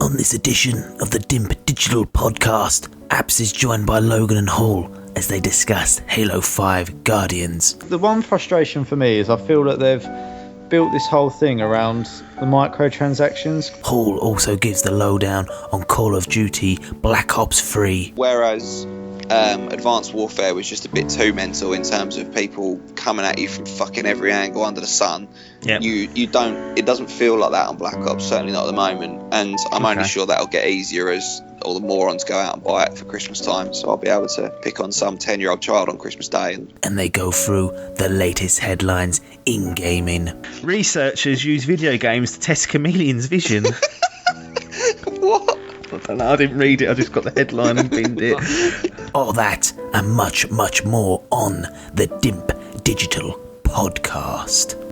On this edition of the Dimp Digital Podcast, Apps is joined by Logan and Hall as they discuss Halo 5 Guardians. The one frustration for me is I feel that they've built this whole thing around the microtransactions. Hall also gives the lowdown on Call of Duty Black Ops 3. Whereas Advanced Warfare was just a bit too mental in terms of people coming at you from fucking every angle under the sun. Yep. It doesn't feel like that on Black Ops, certainly not at the moment, and I'm only sure that'll get easier as all the morons go out and buy it for Christmas time, so I'll be able to pick on some 10-year-old child on Christmas Day. And they go through the latest headlines in gaming. Researchers use video games to test chameleon's vision. What? I don't know, I didn't read it, I just got the headline and binned it. All that and much, much more on the Dimp Digital Podcast.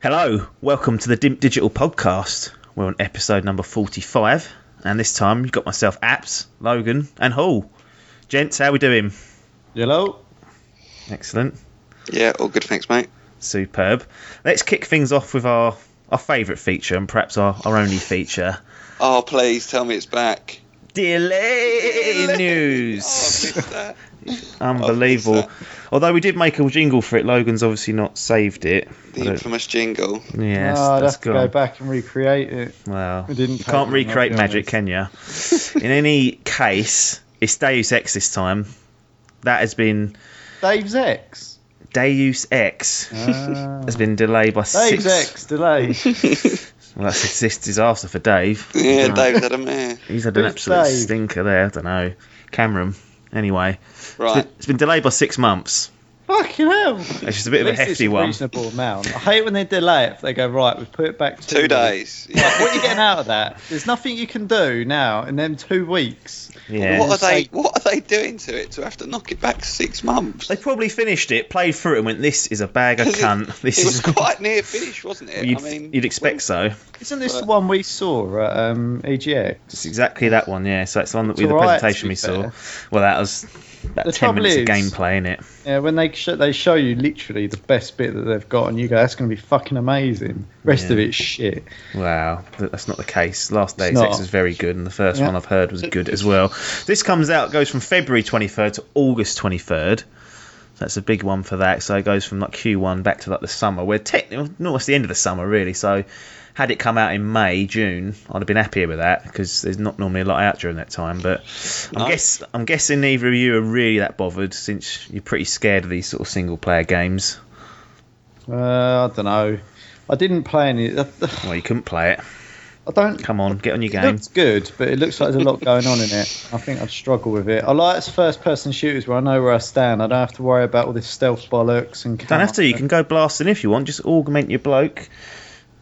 Hello, welcome to the Dimp Digital Podcast. We're on episode number 45, and this time you've got myself, Apps, Logan, and Hall. Gents, how we doing? Hello. Excellent. Yeah, all good, thanks, mate. Superb. Let's kick things off with our favourite feature, and perhaps our only feature. Oh, please, tell me it's back. Delay news. Oh, I missed that. Unbelievable. Although we did make a jingle for it, Logan's obviously not saved it. The infamous jingle. Yes, I'd that's have to go back and recreate it. Well, It didn't you can't take recreate long, I'll be magic, can you? In any case, it's Deus Ex this time. That has been... Deus Ex? Deus Ex has been delayed by Deus Ex, delayed. Well, that's a disaster for Dave. Yeah, Dave's had a mare. He's had an Who's absolute Dave? stinker there. I don't know. Cameron. Anyway. Right. It's been delayed by 6 months. Fucking hell. It's just a bit of a At least hefty it's one. reasonable amount. I hate when they delay it. They go, right, we've put it back 2 days. Like, what are you getting out of that? There's nothing you can do now in them 2 weeks. Yeah. What are they doing to it to have to knock it back 6 months? They probably finished it, played through it and went, this is a bag of cunt. It was quite near finish, wasn't it? You'd expect so. Isn't this the one we saw at EGX? It's exactly that one, yeah. So that's the one that It's the alright, presentation to be we saw. fair. Well, that was about The 10 trouble minutes of is- gameplay, innit? Yeah, when they show you literally the best bit that they've got, and you go, that's going to be fucking amazing. Rest of it's shit. Wow, that's not the case. Last Deus It's Ex not. was very good, and the first Yeah. one I've heard was good as well. This goes from February 23rd to August 23rd. That's a big one for that. So it goes from like Q1 back to like the summer. We're technically almost the end of the summer, really. So had it come out in May, June, I'd have been happier with that because there's not normally a lot out during that time. But I'm guessing neither of you are really that bothered since you're pretty scared of these sort of single player games. I don't know. I didn't play any. Well, you couldn't play it. I don't. Come on, get on your It game. looks good, but it looks like there's a lot going on in it. I think I'd struggle with it. I like first-person shooters where I know where I stand. I don't have to worry about all this stealth bollocks and. Don't have to. You can go blasting if you want. Just augment your bloke,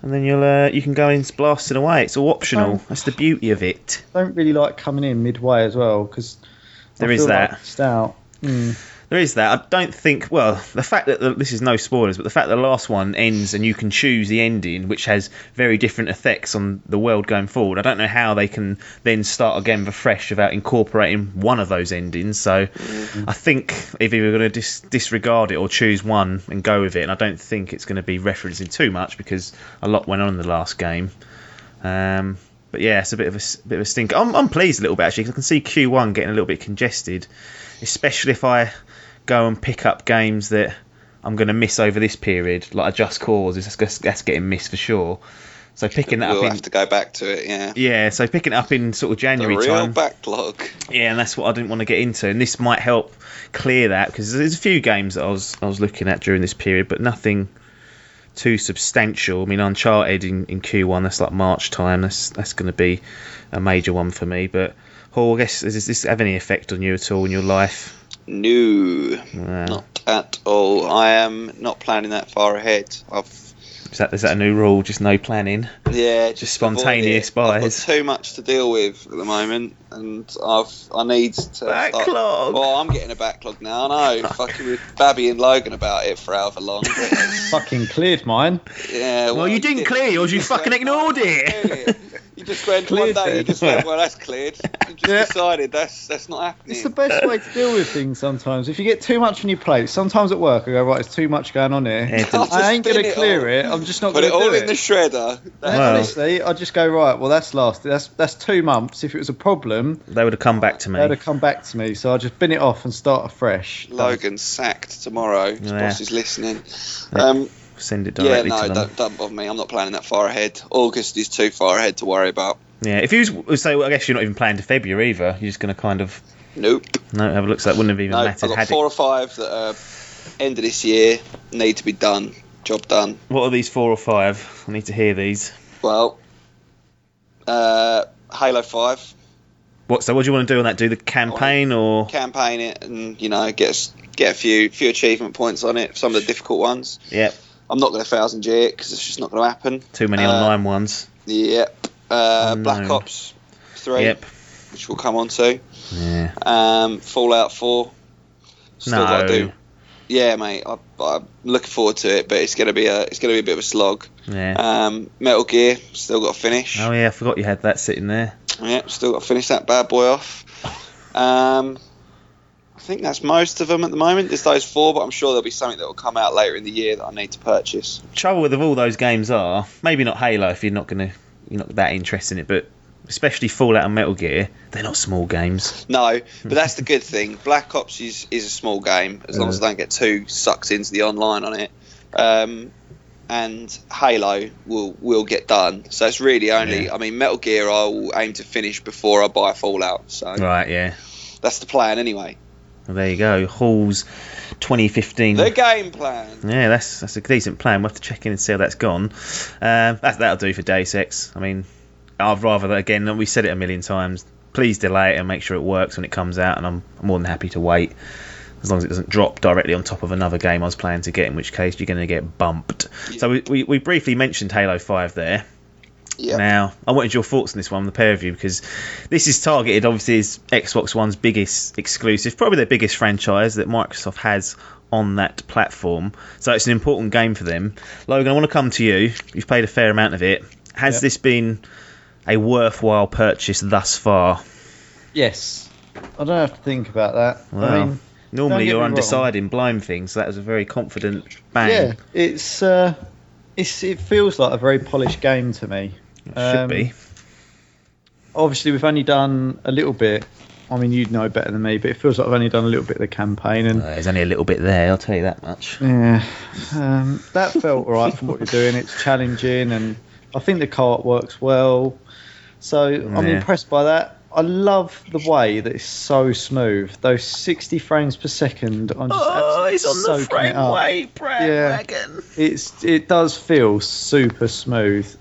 and then you can go in blasting away. It's all optional. That's the beauty of it. I don't really like coming in midway as well because There is that. Stout. There is that. I don't think. Well, the fact that this is no spoilers, but the fact that the last one ends and you can choose the ending, which has very different effects on the world going forward. I don't know how they can then start again afresh without incorporating one of those endings. So I think if you were going to disregard it or choose one and go with it, and I don't think it's going to be referencing too much because a lot went on in the last game. But yeah, it's a bit of a stinker. I'm pleased a little bit actually because I can see Q1 getting a little bit congested, especially if I go and pick up games that I'm going to miss over this period, like a Just Cause. That's getting missed for sure. So picking that up, we'll have to go back to it. Yeah. Yeah, so picking it up in sort of January The real time. backlog. Yeah, and that's what I didn't want to get into, and this might help clear that because there's a few games that I was looking at during this period, but nothing too substantial. I mean, Uncharted in Q1, that's like March time. That's going to be a major one for me. But Hall, I guess, does this have any effect on you at all in your life? No, not at all. I am not planning that far ahead. Is that a new rule? Just no planning? Yeah, just spontaneous avoid it. buys. I've got too much to deal with at the moment, and I need to backlog. Well, I'm getting a backlog now. I know, fucking with Babby and Logan about it for however long. Fucking cleared mine. Yeah. Well, you didn't clear yours. You fucking ignored it. You just went one day. You just went, well, that's cleared. You just decided that's not happening. It's the best way to deal with things. Sometimes, if you get too much on your plate, sometimes at work I go, right, it's too much going on here. I ain't gonna clear it. I'm just not put gonna it all do in the shredder. Honestly, I just go, right. Well, that's lasted. That's 2 months. If it was a problem, they would have come back to me. They'd have come back to me. So I just bin it off and start afresh. Logan's sacked tomorrow. His boss is listening. Send it directly to them. Don't bother me. I'm not planning that far ahead. August is too far ahead to worry about. Yeah, if you say, well, I guess you're not even planning to February either. You're just going to kind of. Nope. No, have a look. So that wouldn't have even mattered. I've got 4 or 5 that are end of this year need to be done. Job done. What are these 4 or 5? I need to hear these. Well, Halo 5. So what do you want to do on that? Do the campaign or campaign it, and get a few achievement points on it. Some of the difficult ones. Yep. I'm not going to 1000G it because it's just not going to happen. Too many online ones. Yep. Black Ops 3. Yep. Which we'll come on to. Yeah. Fallout 4. Still got to do. Yeah, mate. I'm looking forward to it, but it's going to be a bit of a slog. Yeah. Metal Gear. Still got to finish. Oh yeah, I forgot you had that sitting there. Yeah, still got to finish that bad boy off. I think that's most of them at the moment. There's those 4, but I'm sure there'll be something that will come out later in the year that I need to purchase. Trouble with all those games are maybe not Halo if you're not that interested in it, but especially Fallout and Metal Gear, they're not small games. No, but that's the good thing. Black Ops is a small game as long as I don't get too sucked into the online on it. And Halo will get done. So it's really only. I mean, Metal Gear I will aim to finish before I buy Fallout. So right, yeah, that's the plan anyway. Well, there you go. Hall's 2015. The game plan. Yeah, that's a decent plan. We'll have to check in and see how that's gone. That'll do for Deus Ex. I mean, I'd rather that again. We said it a million times. Please delay it and make sure it works when it comes out. And I'm more than happy to wait as long as it doesn't drop directly on top of another game I was planning to get. In which case, you're going to get bumped. Yeah. So we briefly mentioned Halo 5 there. Yep. Now, I wanted your thoughts on this one, the pair of you, because this is targeted, obviously, as Xbox One's biggest exclusive, probably their biggest franchise that Microsoft has on that platform. So it's an important game for them. Logan, I want to come to you. You've played a fair amount of it. Has this been a worthwhile purchase thus far? Yes. I don't have to think about that. Well, I mean, normally you're undecided in blind things, so that was a very confident bang. Yeah, it feels like a very polished game to me. It should be. Obviously, we've only done a little bit. I mean, you'd know better than me, but it feels like I've only done a little bit of the campaign. And there's only a little bit there, I'll tell you that much. Yeah, that felt right from what you're doing. It's challenging, and I think the co-op works well. So I'm impressed by that. I love the way that it's so smooth. Those 60 frames per second. I'm just it's on the frame rate, Dragon. It does feel super smooth.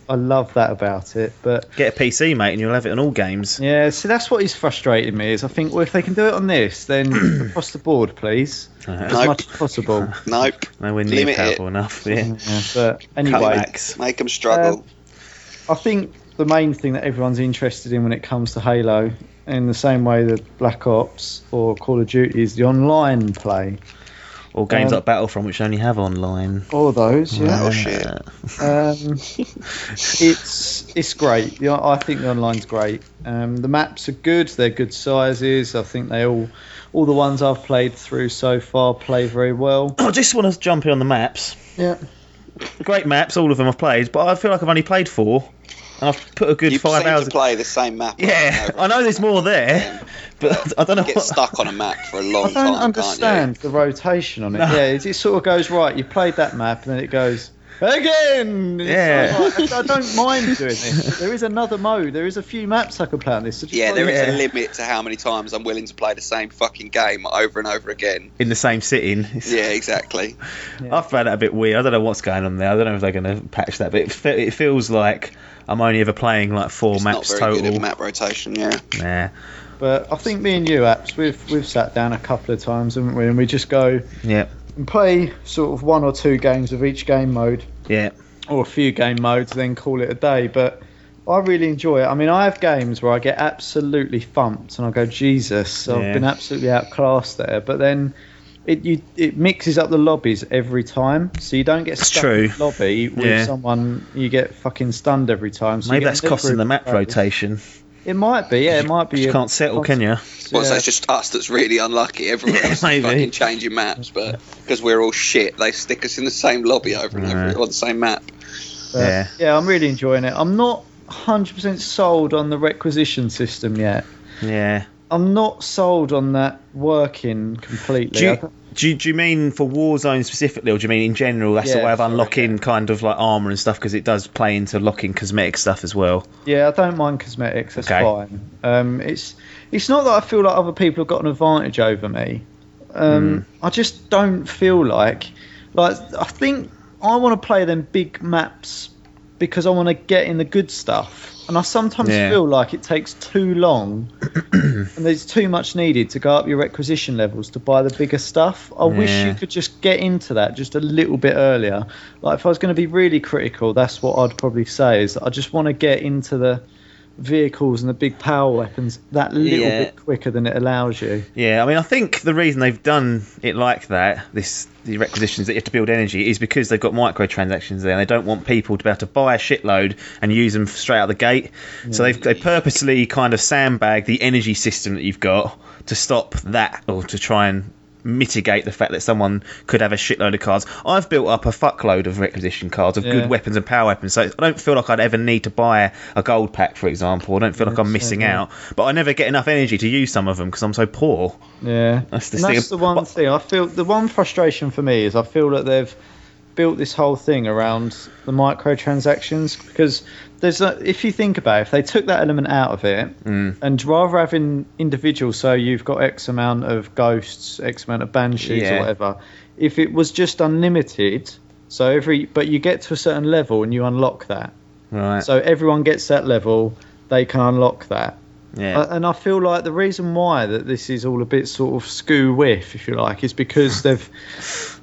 I love that about it. But get a PC, mate, and you'll have it on all games. Yeah, see, that's what is frustrating me. Is I think, well, if they can do it on this, then across the board, please, as much as possible. Nope. Nowhere near powerful enough. Yeah. But anyway, make them struggle. I think the main thing that everyone's interested in when it comes to Halo, in the same way that Black Ops or Call of Duty, is the online play. Or games like Battlefront, which only have online. All those, yeah. Oh, shit. It's great. I think the online's great. The maps are good. They're good sizes. I think they all the ones I've played through so far play very well. I just want to jump in on the maps. Yeah. Great maps, all of them I've played, but I feel like I've only played 4. And I've put a good 5 hours to play the same map. Yeah, I know there's more there, but I don't know. Get stuck on a map for a long time. I don't understand the rotation on it. No. Yeah, it sort of goes right. You played that map, and then it goes again. Yeah, I don't mind doing this. There is another mode. There is a few maps I can play on this. So there is a limit to how many times I'm willing to play the same fucking game over and over again in the same sitting. Yeah, exactly. I found that a bit weird. I don't know what's going on there. I don't know if they're going to patch that, but it feels like I'm only ever playing like 4 maps not very total. Good at map rotation, yeah. Yeah. But I think me and you, Apps, we've sat down a couple of times, haven't we? And we just go and play sort of 1 or 2 games of each game mode. Yeah. Or a few game modes, then call it a day. But I really enjoy it. I mean, I have games where I get absolutely thumped and I go, Jesus, I've been absolutely outclassed there. But then it mixes up the lobbies every time, so you don't get stuck in the lobby with someone. You get fucking stunned every time. So maybe that's costing the map rotation. It might be, yeah. It might be. You can't settle, can you? Well, so it's just us that's really unlucky. Everyone else is fucking changing maps, but because we're all shit, they stick us in the same lobby over and over on the same map. Yeah, I'm really enjoying it. I'm not 100% sold on the requisition system yet. Yeah. I'm not sold on that working completely. Do you mean for Warzone specifically, or do you mean in general that's a way of unlocking kind of like armour and stuff, because it does play into locking cosmetic stuff as well? Yeah, I don't mind cosmetics, that's fine. It's not that I feel like other people have got an advantage over me. I just don't feel like I think I want to play them big maps because I want to get in the good stuff. And I sometimes feel like it takes too long and there's too much needed to go up your requisition levels to buy the bigger stuff. I wish you could just get into that just a little bit earlier. Like, if I was going to be really critical, that's what I'd probably say, is that I just want to get into the vehicles and the big power weapons that little bit quicker than it allows you. Yeah, I mean, I think the reason they've done it like that, the requisitions that you have to build energy, is because they've got microtransactions there and they don't want people to be able to buy a shitload and use them straight out the gate. So they purposely kind of sandbag the energy system that you've got to stop that, or to try and mitigate the fact that someone could have a shitload of cards. I've built up a fuckload of requisition cards of good weapons and power weapons, so I don't feel like I'd ever need to buy a gold pack, for example. I don't feel like I'm missing out, but I never get enough energy to use some of them because I'm so poor. That's the one thing I feel. The one frustration for me is I feel that they've built this whole thing around the microtransactions, because if you think about it, if they took that element out of it, and rather having individual, so you've got X amount of ghosts, X amount of banshees or whatever, if it was just unlimited, but you get to a certain level and you unlock that, right? So everyone gets that level, they can unlock that. And I feel like the reason why that this is all a bit sort of skew-whiff, if you like, is because they've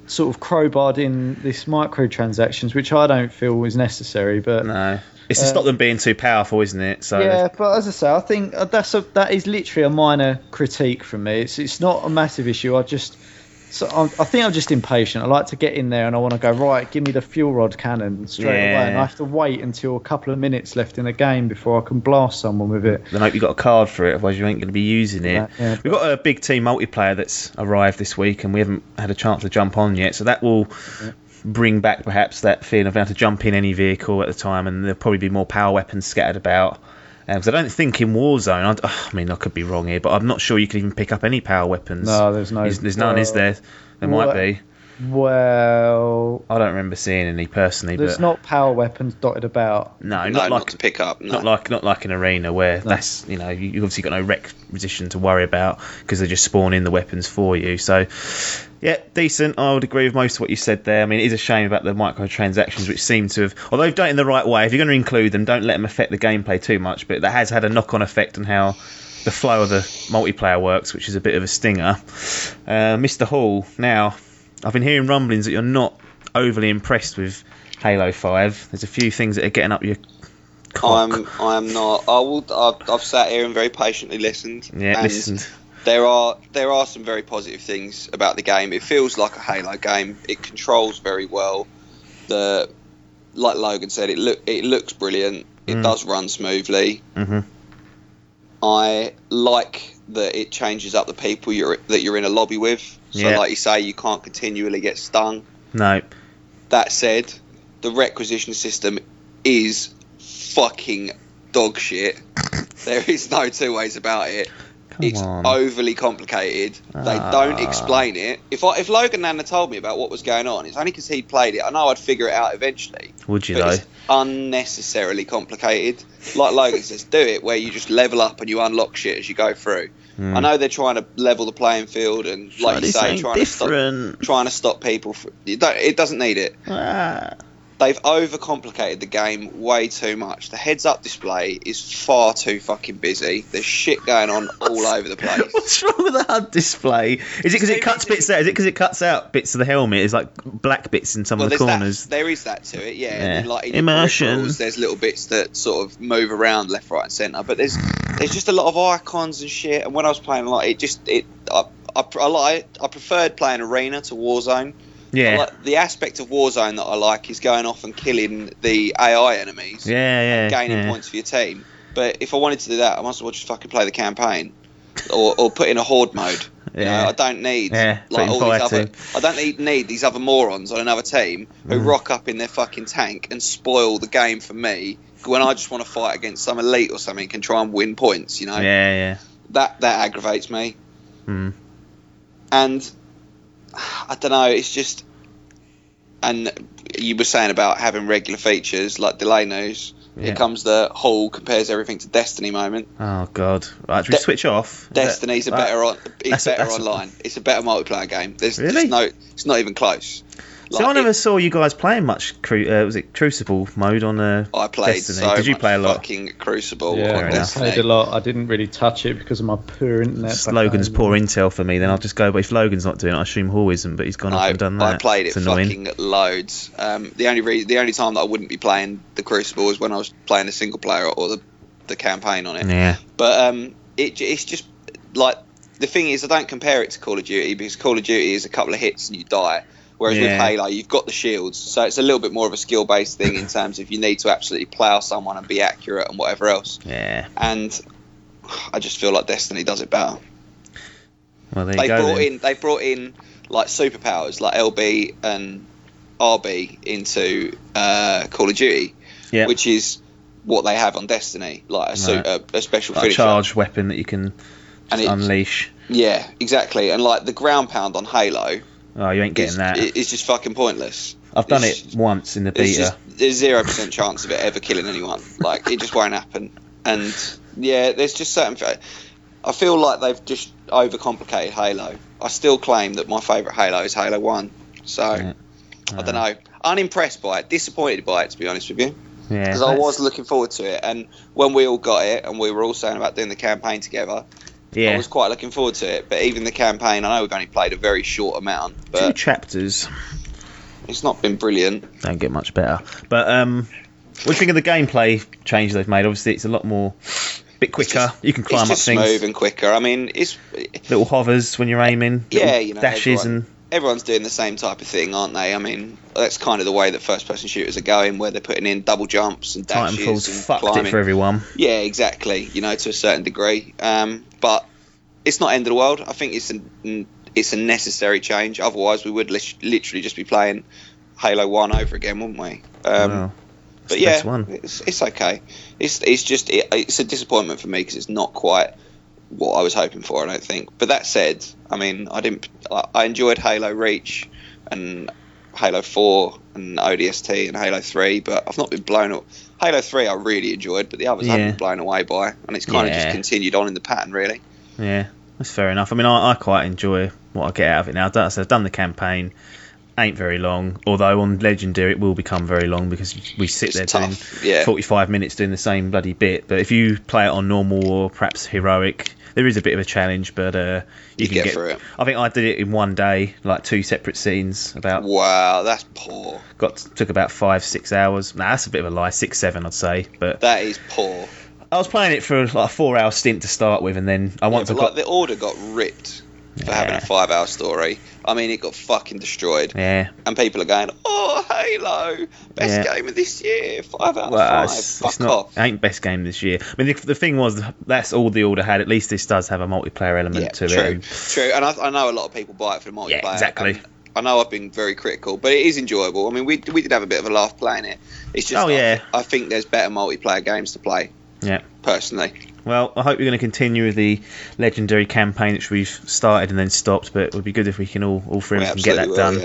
sort of crowbarred in this microtransactions, which I don't feel is necessary. But no, it's to stop them being too powerful, isn't it? So but as I say, I think that is literally a minor critique from me. It's not a massive issue. I think I'm just impatient. I like to get in there and I want to go, right, give me the fuel rod cannon straight away, and I have to wait until a couple of minutes left in the game before I can blast someone with it. Then I hope you got a card for it, otherwise you ain't going to be using it. We've got a big team multiplayer that's arrived this week and we haven't had a chance to jump on yet, so that will bring back perhaps that feeling of having to jump in any vehicle at the time, and there'll probably be more power weapons scattered about. Because I don't think in Warzone, I mean, I could be wrong here, but I'm not sure you can even pick up any power weapons. No, there's no. There's none, is there? There might be. Well, I don't remember seeing any personally. There's not power weapons dotted about. No, not to pick up. No. Not like an arena where that's you obviously got no requisition to worry about because they just spawn in the weapons for you. So. Yeah, decent. I would agree with most of what you said there. I mean, it is a shame about the microtransactions, which seem to have... Although they've done it in the right way, if you're going to include them, don't let them affect the gameplay too much, but that has had a knock-on effect on how the flow of the multiplayer works, which is a bit of a stinger. Mr. Hall, now, I've been hearing rumblings that you're not overly impressed with Halo 5. There's a few things that are getting up your cock. I am not. I've sat here and very patiently listened. Yeah, listened. There are some very positive things about the game. It feels like a Halo game. It controls very well. Like Logan said, it looks brilliant. It does run smoothly. Mm-hmm. I like that it changes up the people that you're in a lobby with. So like you say, you can't continually get stung. No. That said, the requisition system is fucking dog shit. There is no two ways about it. It's overly complicated. They don't explain it. If Logan had told me about what was going on, it's only because he played it. I know I'd figure it out eventually. Would you though? It's unnecessarily complicated. Like Logan says, do it where you just level up and you unlock shit as you go through. I know they're trying to level the playing field and, like you say, trying to stop people. It doesn't need it. They've overcomplicated the game way too much. The heads-up display is far too fucking busy. There's shit going on all over the place. What's wrong with the HUD display? Is it because it cuts bits out? Is it because it cuts out bits of the helmet? It's like black bits in some of the corners. There is that to it, yeah. And then, like, in immersion. There's little bits that sort of move around left, right, and centre. But there's just a lot of icons and shit. And when I was playing, like, I preferred playing Arena to Warzone. Yeah. The aspect of Warzone that I like is going off and killing the AI enemies. Yeah. And gaining points for your team. But if I wanted to do that, I might as well just fucking play the campaign, or put in a horde mode. You know, I don't need like all these other. I don't need these other morons on another team who rock up in their fucking tank and spoil the game for me when I just want to fight against some elite or something and try and win points. You know. Yeah. That aggravates me. Mm. And I don't know. It's just. And you were saying about having regular features like delay news. Yeah. Here comes the Hall compares everything to Destiny moment. Oh God! Right, should we switch off? Destiny's better online. It's a better multiplayer game. There's it's not even close. So I never saw you guys playing much. Was it Crucible mode on I played Destiny? So Did you play a lot? Fucking Crucible. Yeah, I played a lot. I didn't really touch it because of my poor internet. Logan's poor intel for me. Then I'll just go. But if Logan's not doing it, I assume Hall isn't. But he's gone off and done that. I played it annoying. fucking loads. The only time that I wouldn't be playing the Crucible was when I was playing the single player or the campaign on it. Yeah. But it's just like the thing is I don't compare it to Call of Duty because Call of Duty is a couple of hits and you die. Whereas with Halo, you've got the shields, so it's a little bit more of a skill-based thing in terms of you need to absolutely plough someone and be accurate and whatever else. Yeah. And I just feel like Destiny does it better. Well, there you go. They brought in like superpowers like LB and RB into Call of Duty, which is what they have on Destiny, like a special like finisher, a charged weapon that you can unleash. Yeah, exactly. And like the ground pound on Halo. Oh, you ain't getting that. It's just fucking pointless. I've done it once in the beta. There's 0% chance of it ever killing anyone. Like, it just won't happen. And, there's just certain... I feel like they've just overcomplicated Halo. I still claim that my favourite Halo is Halo 1. So, I don't know. Unimpressed by it. Disappointed by it, to be honest with you. Yeah. Because I was looking forward to it. And when we all got it, and we were all saying about doing the campaign together... I was quite looking forward to it, but even the campaign, I know we've only played a very short amount, but 2 chapters. It's not been brilliant. Don't get much better. But what do you think of the gameplay changes they've made? Obviously, it's a lot more, bit quicker. You can climb up things. It's smooth and quicker. I mean, it's little hovers when you're aiming. Dashes everyone's doing the same type of thing, aren't they? I mean, that's kind of the way that first-person shooters are going, where they're putting in double jumps and dashes Titanfall's and fucked climbing. it for everyone. Yeah, exactly. To a certain degree. But it's not end of the world. I think it's a necessary change. Otherwise, we would literally just be playing Halo 1 over again, wouldn't we? But it's okay. It's a disappointment for me because it's not quite what I was hoping for, I don't think. But that said, I mean, I enjoyed Halo Reach and Halo 4 and ODST and Halo 3, but I've not been blown up. Halo 3 I really enjoyed, but the others I haven't been blown away by, and it's kind of just continued on in the pattern, really. Yeah, that's fair enough. I mean, I quite enjoy what I get out of it now. I've done the campaign, ain't very long, although on Legendary it will become very long because we sit there doing 45 minutes doing the same bloody bit. But if you play it on normal or perhaps heroic, there is a bit of a challenge, but you can get through it. I think I did it in one day, like 2 separate scenes. Wow, that's poor. Took about 5-6 hours. Nah, that's a bit of a lie, 6-7 I'd say. But that is poor. I was playing it for like a 4-hour stint to start with, and then the order got ripped for having a 5-hour story. I mean, it got fucking destroyed. Yeah. And people are going, "Oh, Halo, best game of this year, 5 out of 5." Fuck off. It ain't best game this year. I mean, the thing was, that's all the order had. At least this does have a multiplayer element to it. True. And I know a lot of people buy it for the multiplayer. Yeah, exactly. I know I've been very critical, but it is enjoyable. I mean, we did have a bit of a laugh playing it. It's just, I think there's better multiplayer games to play. Yeah. Personally. Well, I hope you're going to continue with the Legendary campaign, which we've started and then stopped, but it would be good if we can all three of us can get that done,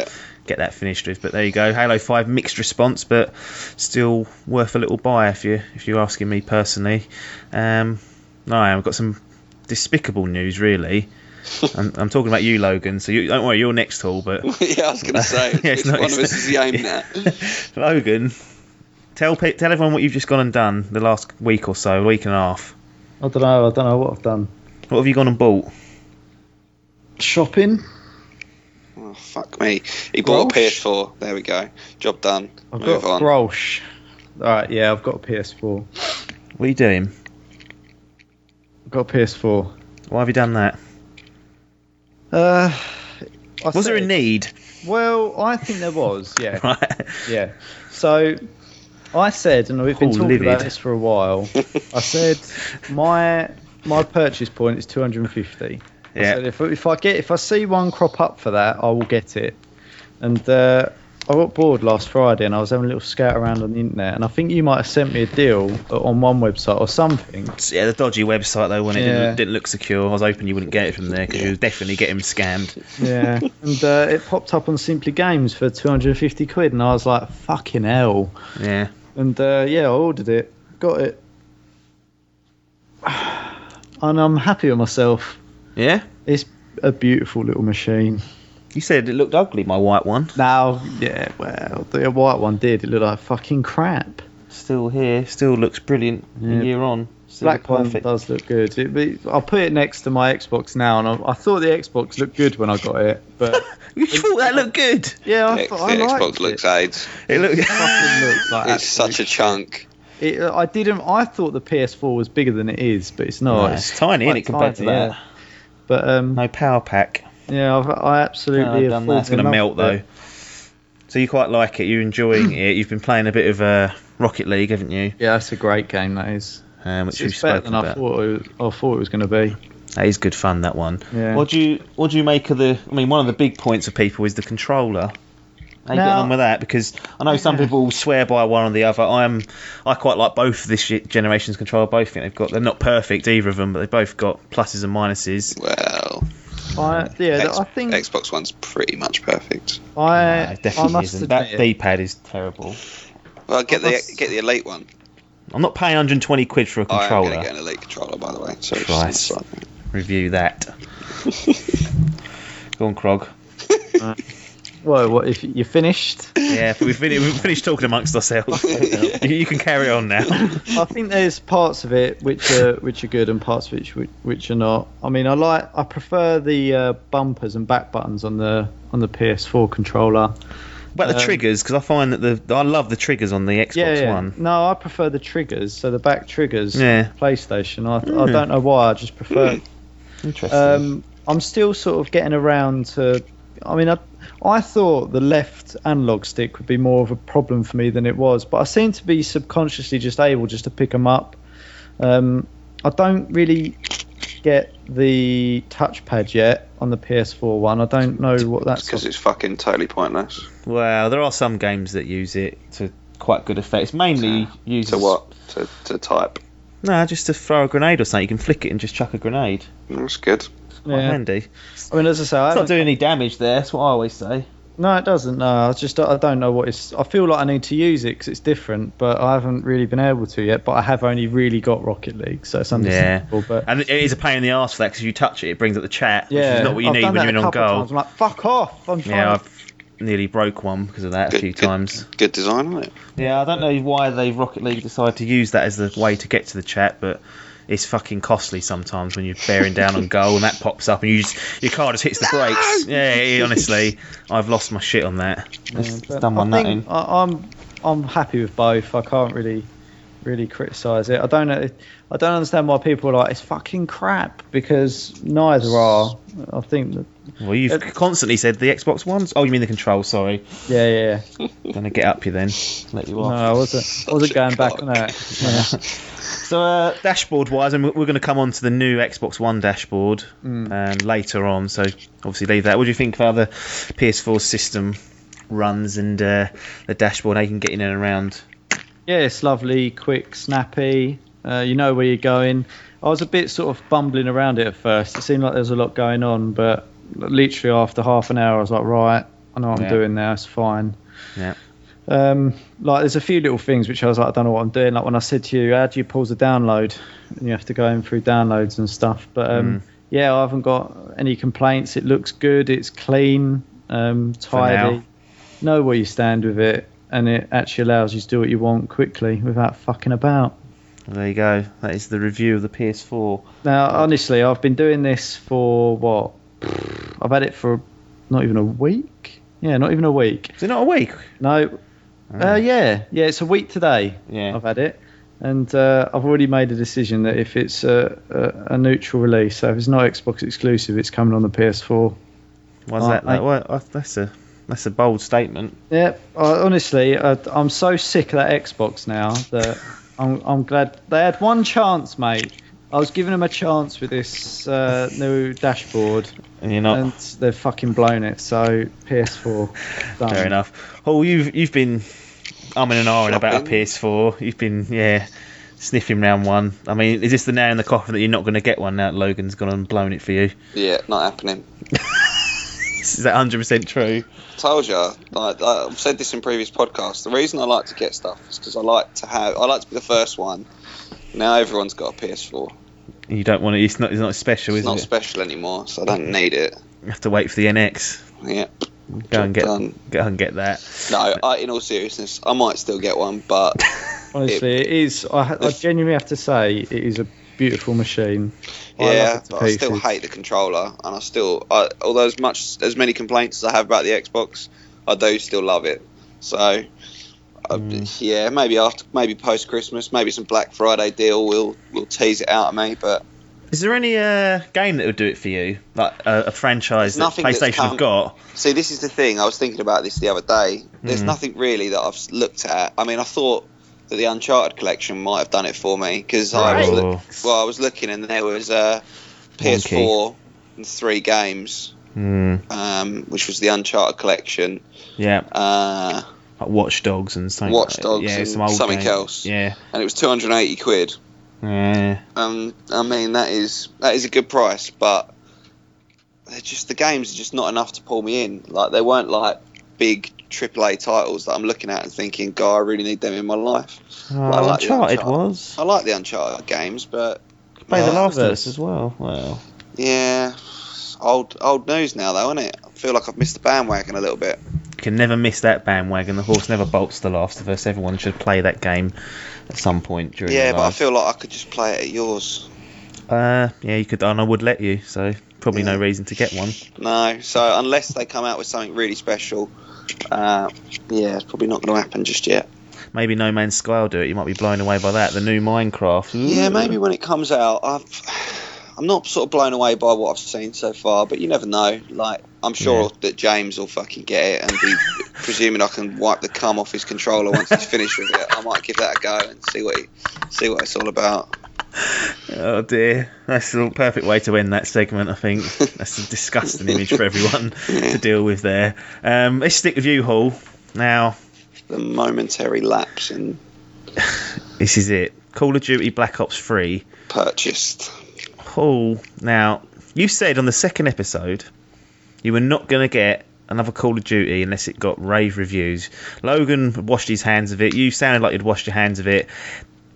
get that finished with. But there you go, Halo 5 mixed response, but still worth a little buy if you're asking me personally. I've got some despicable news, really. I'm talking about you, Logan, so don't worry, you're next, Hall. But yeah, I was going to say, which one of us is he aiming at? Logan, tell everyone what you've just gone and done the last week or so, week and a half. I don't know what I've done. What have you gone and bought? Shopping. Oh, fuck me. He bought a PS4. There we go. Job done. I've got Grosh. Alright, yeah, I've got a PS4. What are you doing? I've got a PS4. Why have you done that? Was there a need? Well, I think there was, yeah. Right. Yeah. So I said, and we've been talking livid. about this for a while, I said my purchase point is 250. I Yeah. said if I see one crop up for that, I will get it. And I got bored last Friday and I was having a little scout around on the internet, and I think you might have sent me a deal on one website or something. Yeah, the dodgy website though, when it didn't look secure. I was hoping you wouldn't get it from there because you would definitely get him scammed. Yeah, and it popped up on Simply Games for 250 quid, and I was like, fucking hell. Yeah. And I ordered it, got it, and I'm happy with myself. Yeah? It's a beautiful little machine. You said it looked ugly, my white one. Now, yeah, well, the white one did. It looked like fucking crap. Still here, still looks brilliant Yeah. a year on. Still Black one perfect. does look good. I'll put it next to my Xbox now, and I thought the Xbox looked good when I got it, but You thought that looked good? yeah, The I liked Xbox looks AIDS. It looked. It fucking looks like It's such a chunk. I thought the PS4 was bigger than it is, but it's not. No, it's tiny, quite isn't it, compared to that? yeah. But No power pack. yeah, I absolutely have done fallen that. It's going to in love melt with though. it. So you quite like it. You're enjoying it. You've been playing a bit of Rocket League, haven't you? Yeah, it's a great game. That is. Which we've It's better spoken than about. I thought it was going to be. That is good fun. That one. Yeah. What do you make of the? I mean, one of the big points of people is the controller. How you Now- getting on with that? Because I know some people swear by one or the other. I quite like both of this generation's controller. Both think they're not perfect, either of them, but they've both got pluses and minuses. Well, I think Xbox One's pretty much perfect. No, I it definitely must isn't. That admit, D-pad is terrible. Well, get I the must- get the Elite one. I'm not paying 120 quid for a I am controller. going to get an Elite controller, by the way. So Christ. it's Review that. Go on, Krog. well, what if you finished? Yeah, we've finished talking amongst ourselves. You can carry on now. I think there's parts of it which are good and parts of it which are not. I mean, I prefer the bumpers and back buttons on the PS4 controller. About the triggers, because I find that I love the triggers on the Xbox One. No, I prefer the triggers. So the back triggers. Yeah. PlayStation. I don't know why. I just prefer. Interesting. I'm still sort of getting around to. I mean, I thought the left analog stick would be more of a problem for me than it was, but I seem to be subconsciously just able just to pick them up. I don't really get the touchpad yet on the PS4 one. I don't know what that's because it's fucking totally pointless. Well, there are some games that use it to quite good effect. It's mainly used To what? To type. No, just to throw a grenade or something. You can flick it and just chuck a grenade. That's good. Quite handy. I mean, as I say, It's not doing any damage there. That's what I always say. No, it doesn't. No, I don't know what it's. I feel like I need to use it because it's different, but I haven't really been able to yet. But I have only really got Rocket League, so it's understandable. But And it is a pain in the arse for that because if you touch it, it brings up the chat, which yeah, is not what you I've need done when that you're a on couple of goal. times. I'm like, fuck off! I'm trying. Yeah, I've nearly broke one because of that a few times. Good design on it. Yeah, I don't know why they Rocket League decided to use that as the way to get to the chat, but it's fucking costly sometimes when you're bearing down on goal and that pops up and your car just hits the brakes. Yeah, honestly, I've lost my shit on that. It's but done my I think nutting. I'm happy with both. I can't really criticise it. I don't understand why people are like it's fucking crap because neither are. I think that. Well, you've constantly said the Xbox Ones. Oh, you mean the control? Sorry. Yeah. Gonna get up you then. Let you No, off. I wasn't going back on that. Yeah. So dashboard wise, and we're going to come on to the new Xbox One dashboard later on. So obviously leave that. What do you think of how the PS4 system runs and the dashboard? How you can get in and around? Yeah, it's lovely, quick, snappy. You know where you're going. I was a bit sort of bumbling around it at first. It seemed like there was a lot going on, but literally after half an hour, I was like, right, I know what I'm doing now. It's fine. Yeah. Like there's a few little things which I was like, I don't know what I'm doing. Like when I said to you, how do you pause the download? And you have to go in through downloads and stuff. But yeah, I haven't got any complaints. It looks good. It's clean, tidy. Know where you stand with it, and it actually allows you to do what you want quickly without fucking about. Well, there you go. That is the review of the PS4. Now, honestly, I've been doing this for what? I've had it for not even a week. Yeah, not even a week. Is it not a week? No. Yeah, it's a week today. Yeah. I've had it. And I've already made a decision that if it's a neutral release, so if it's not Xbox exclusive, it's coming on the PS4. Why's that? That's a bold statement. Yeah, honestly, I'm so sick of that Xbox now that I'm glad they had one chance, mate. I was giving them a chance with this new dashboard, and you're not. And they've fucking blown it. So PS4. Done. Fair enough. Oh, you've been umming and ahhing about a PS4. You've been sniffing round one. I mean, is this the nail in the coffin that you're not going to get one now that Logan's gone and blown it for you? Yeah, not happening. Is that 100% true? Told you. I've said this in previous podcasts. The reason I like to get stuff is because I like to be the first one. Now everyone's got a PS4. You don't want it. It's not special, is it? It's not special anymore, so I don't need it. You have to wait for the NX. Yeah. Go and get that. No, in all seriousness, I might still get one, but honestly, it is. I genuinely have to say, it is a beautiful machine. Yeah, but I still hate the controller, and although as many complaints as I have about the Xbox, I do still love it. So, yeah, maybe post Christmas, maybe some Black Friday deal will tease it out of me. But is there any game that would do it for you, like a franchise that PlayStation have got? See, this is the thing. I was thinking about this the other day. There's nothing really that I've looked at. I mean, I thought that the Uncharted collection might have done it for me, because I was looking and there was a PS4 and 3 games, which was the Uncharted collection. Yeah. Like Watch Dogs and something. Watch Dogs and something else. Yeah. And it was £280. Yeah. I mean, that is a good price, but the games are just not enough to pull me in. Like, they weren't like big AAA titles that I'm looking at and thinking, God, I really need them in my life. Uncharted was. I like the Uncharted games, but play The Last of Us as well. Well, yeah, old news now, though, isn't it? I feel like I've missed the bandwagon a little bit. You can never miss that bandwagon. The horse never bolts The Last of Us. Everyone should play that game at some point during their but lives. I feel like I could just play it at yours. Yeah, you could, and I would let you. So probably no reason to get one. No, so unless they come out with something really special. It's probably not going to happen just yet. Maybe No Man's Sky will do it. You might be blown away by that. The new Minecraft. Ooh. Yeah, maybe when it comes out. I'm not sort of blown away by what I've seen so far, but you never know. Like, I'm sure that James will fucking get it and be presuming I can wipe the cum off his controller once he's finished with it. I might give that a go and see what it's all about. Oh dear, that's the perfect way to end that segment. I think that's a disgusting image for everyone to deal with there. Let's stick with you, Hall. Now, the momentary lapse in. This is it. Call of Duty Black Ops 3 purchased. Hall. Now, you said on the second episode you were not going to get another Call of Duty unless it got rave reviews. Logan washed his hands of it. You sounded like you'd washed your hands of it.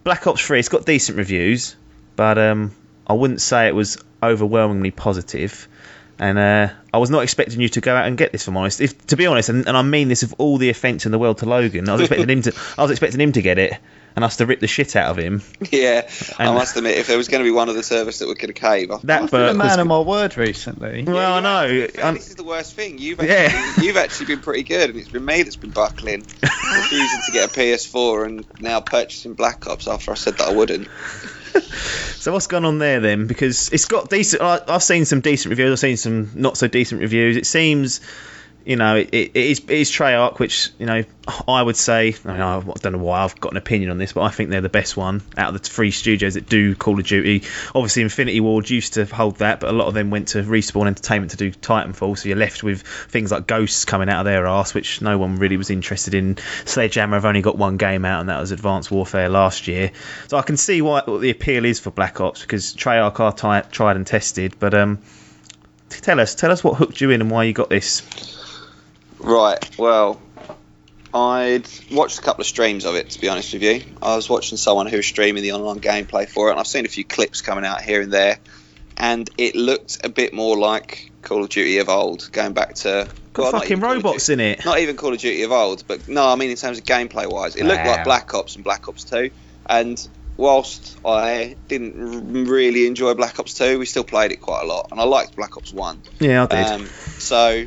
Black Ops 3, it's got decent reviews, but I wouldn't say it was overwhelmingly positive. And I was not expecting you to go out and get this, if I'm honest. To be honest, and I mean this with all the offence in the world to Logan, I was expecting him to get it and us to rip the shit out of him. Yeah, and I must admit, if there was going to be one of the servers that could cave, I've been a man of my word recently. Well, I know. This is the worst thing. You've actually been pretty good, and it's been me that's been buckling, refusing to get a PS4, and now purchasing Black Ops after I said that I wouldn't. So what's gone on there then? Because it's got decent. I've seen some decent reviews. I've seen some not so decent reviews. It seems, it is Treyarch, which I would say. I don't know why I've got an opinion on this, but I think they're the best one out of the 3 studios that do Call of Duty. Obviously, Infinity Ward used to hold that, but a lot of them went to Respawn Entertainment to do Titanfall. So you're left with things like Ghosts coming out of their arse, which no one really was interested in. Sledgehammer have only got one game out, and that was Advanced Warfare last year. So I can see what the appeal is for Black Ops, because Treyarch are tried and tested. But tell us what hooked you in and why you got this. Right, well, I'd watched a couple of streams of it, to be honest with you. I was watching someone who was streaming the online gameplay for it, and I've seen a few clips coming out here and there, and it looked a bit more like Call of Duty of old, going back to... Got fucking robots in it. Not even Call of Duty of old, but no, I mean in terms of gameplay-wise. It looked like Black Ops and Black Ops 2, and whilst I didn't really enjoy Black Ops 2, we still played it quite a lot, and I liked Black Ops 1. Yeah, I did. So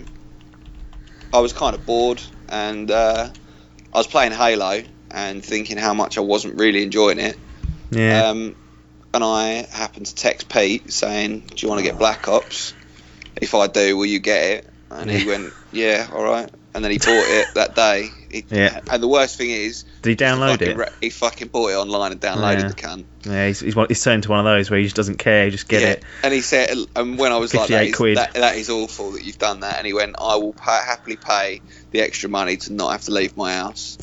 I was kind of bored, and I was playing Halo and thinking how much I wasn't really enjoying it. Yeah. And I happened to text Pete saying, "Do you want to get Black Ops? If I do, will you get it?" And he went, "Yeah, all right." And then he bought it that day. And the worst thing is, did he download it? He fucking bought it online and downloaded the cunt. Yeah, he's turned to one of those where he just doesn't care, he just get it. And he said, and when I was like, £58. that is awful that you've done that. And he went, "I will happily pay the extra money to not have to leave my house."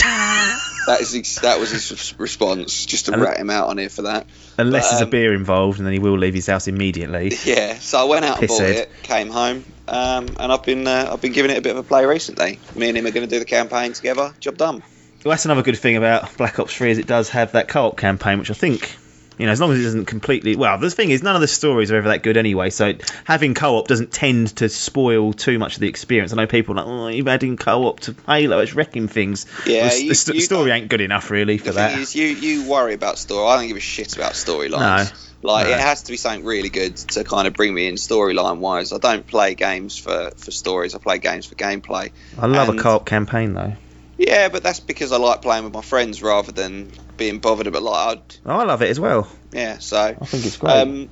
that was his response, just to rat him out on it for that. Unless there's a beer involved, and then he will leave his house immediately. Yeah, so I went out and bought it, came home, and I've been giving it a bit of a play recently. Me and him are going to do the campaign together. Job done. Well, that's another good thing about Black Ops 3 is it does have that co-op campaign, which I think, as long as it doesn't completely... Well, the thing is, none of the stories are ever that good anyway, so having co-op doesn't tend to spoil too much of the experience. I know people are like, "Oh, you're adding co-op to Halo, it's wrecking things." Yeah, well, the story ain't good enough, really, for that. The thing is, you worry about story. I don't give a shit about storylines. No. It has to be something really good to kind of bring me in storyline-wise. I don't play games for stories, I play games for gameplay. I love a co-op campaign, though. Yeah, but that's because I like playing with my friends rather than being bothered about I love it as well. Yeah, so I think it's great.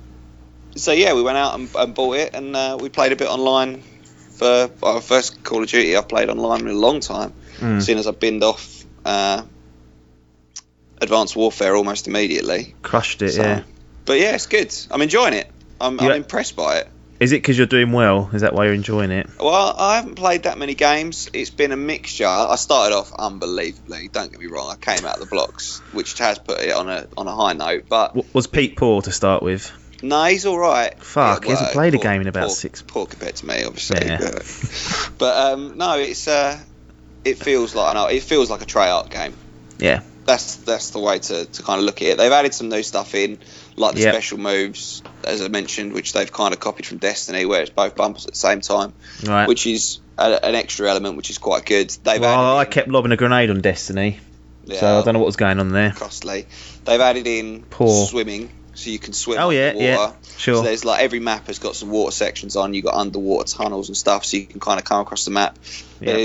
So yeah, we went out and bought it, and we played a bit online for our first Call of Duty I've played online in a long time. Seeing as I binned off Advanced Warfare almost immediately. Crushed it, yeah. But yeah, it's good. I'm enjoying it. I'm impressed by it. Is it because you're doing well? Is that why you're enjoying it? Well, I haven't played that many games. It's been a mixture. I started off unbelievably. Don't get me wrong. I came out of the blocks, which has put it on a high note. But was Pete poor to start with? No, he's all right. Fuck, he hasn't played a game in about six. Poor compared to me, obviously. Yeah. But no, it feels like a Treyarch game. Yeah. That's the way to kind of look at it. They've added some new stuff in, like the special moves, as I mentioned, which they've kind of copied from Destiny, where it's both bumpers at the same time, right? Which is an extra element, which is quite good. I kept lobbing a grenade on Destiny, so I don't know what was going on there. Costly. They've added in swimming, so you can swim under water. Yeah, sure. So there's every map has got some water sections on. You've got underwater tunnels and stuff, so you can kind of come across the map. Yep.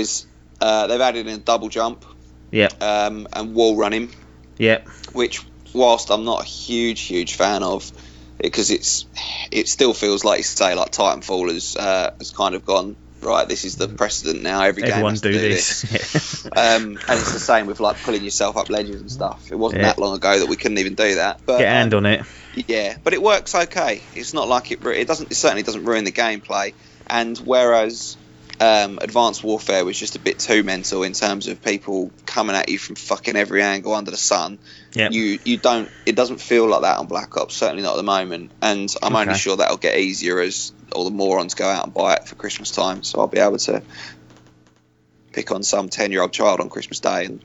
They've added in a double jump. Yeah. And wall running. Yeah. Which, whilst I'm not a huge fan of, because it still feels like, say, like Titanfall has kind of gone, right, this is the precedent now. Everyone has to do this. And it's the same with pulling yourself up ledges and stuff. It wasn't that long ago that we couldn't even do that. But, get a hand on it. Yeah, but it works okay. It's not like it certainly doesn't ruin the gameplay. And whereas Advanced Warfare was just a bit too mental in terms of people coming at you from fucking every angle under the sun. Yep. It doesn't feel like that on Black Ops, certainly not at the moment, and I'm only sure that'll get easier as all the morons go out and buy it for Christmas time, so I'll be able to pick on some 10-year-old child on Christmas Day and...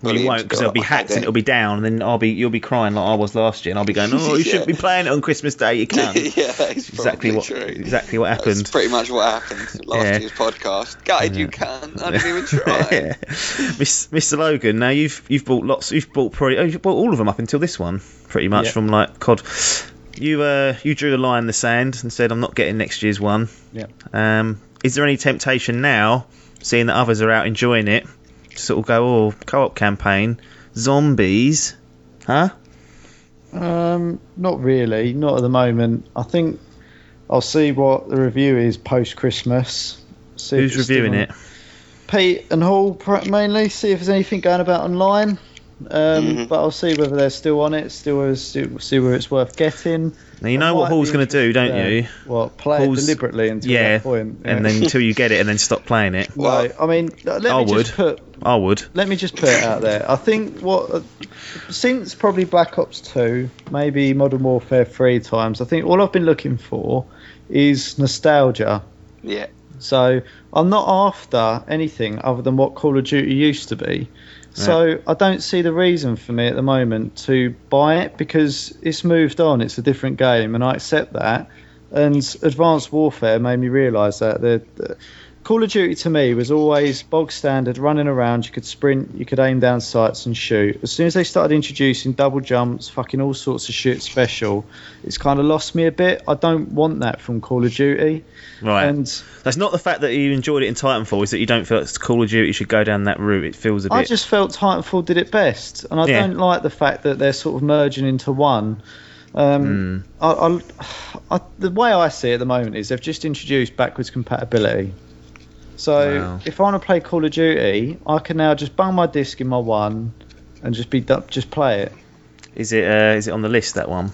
Well, you won't, because it'll be hacked and it'll be down, and then you'll be crying like I was last year, and I'll be going, "Oh, you shouldn't be playing it on Christmas Day. You can't." Yeah, that's exactly what true. Exactly what happened. That's pretty much what happened last year's podcast. Gutted you can't. I didn't even try. Mr. Logan, now you've bought lots. You've bought all of them up until this one, pretty much from COD. You drew the line in the sand and said, "I'm not getting next year's one." Yeah. Is there any temptation now, seeing that others are out enjoying it, sort of go, co-op campaign, zombies, huh? Not really, not at the moment. I think I'll see what the review is post-Christmas. Who's reviewing it? Pete and Hall mainly. See if there's anything going about online. But I'll see whether they're still on it. See whether it's worth getting. Now you know what Hall's going to do, don't you? Well, play it deliberately until that point. And then until you get it, and then stop playing it. Well, I mean, I would. Let me just put it out there. I think since probably Black Ops 2, maybe Modern Warfare 3 times, I think all I've been looking for is nostalgia. Yeah. So I'm not after anything other than what Call of Duty used to be. So I don't see the reason for me at the moment to buy it, because it's moved on. It's a different game, and I accept that. And Advanced Warfare made me realise that Call of Duty to me was always bog standard, running around. You could sprint, you could aim down sights and shoot. As soon as they started introducing double jumps, fucking all sorts of shit special, it's kind of lost me a bit. I don't want that from Call of Duty. Right. And that's not the fact that you enjoyed it in Titanfall, is that you don't feel that Call of Duty should go down that route. It feels a bit... I just felt Titanfall did it best, and I don't like the fact that they're sort of merging into one. The way I see it at the moment is they've just introduced backwards compatibility. So if I want to play Call of Duty, I can now just bung my disc in my one and just play it. Is it on the list, that one?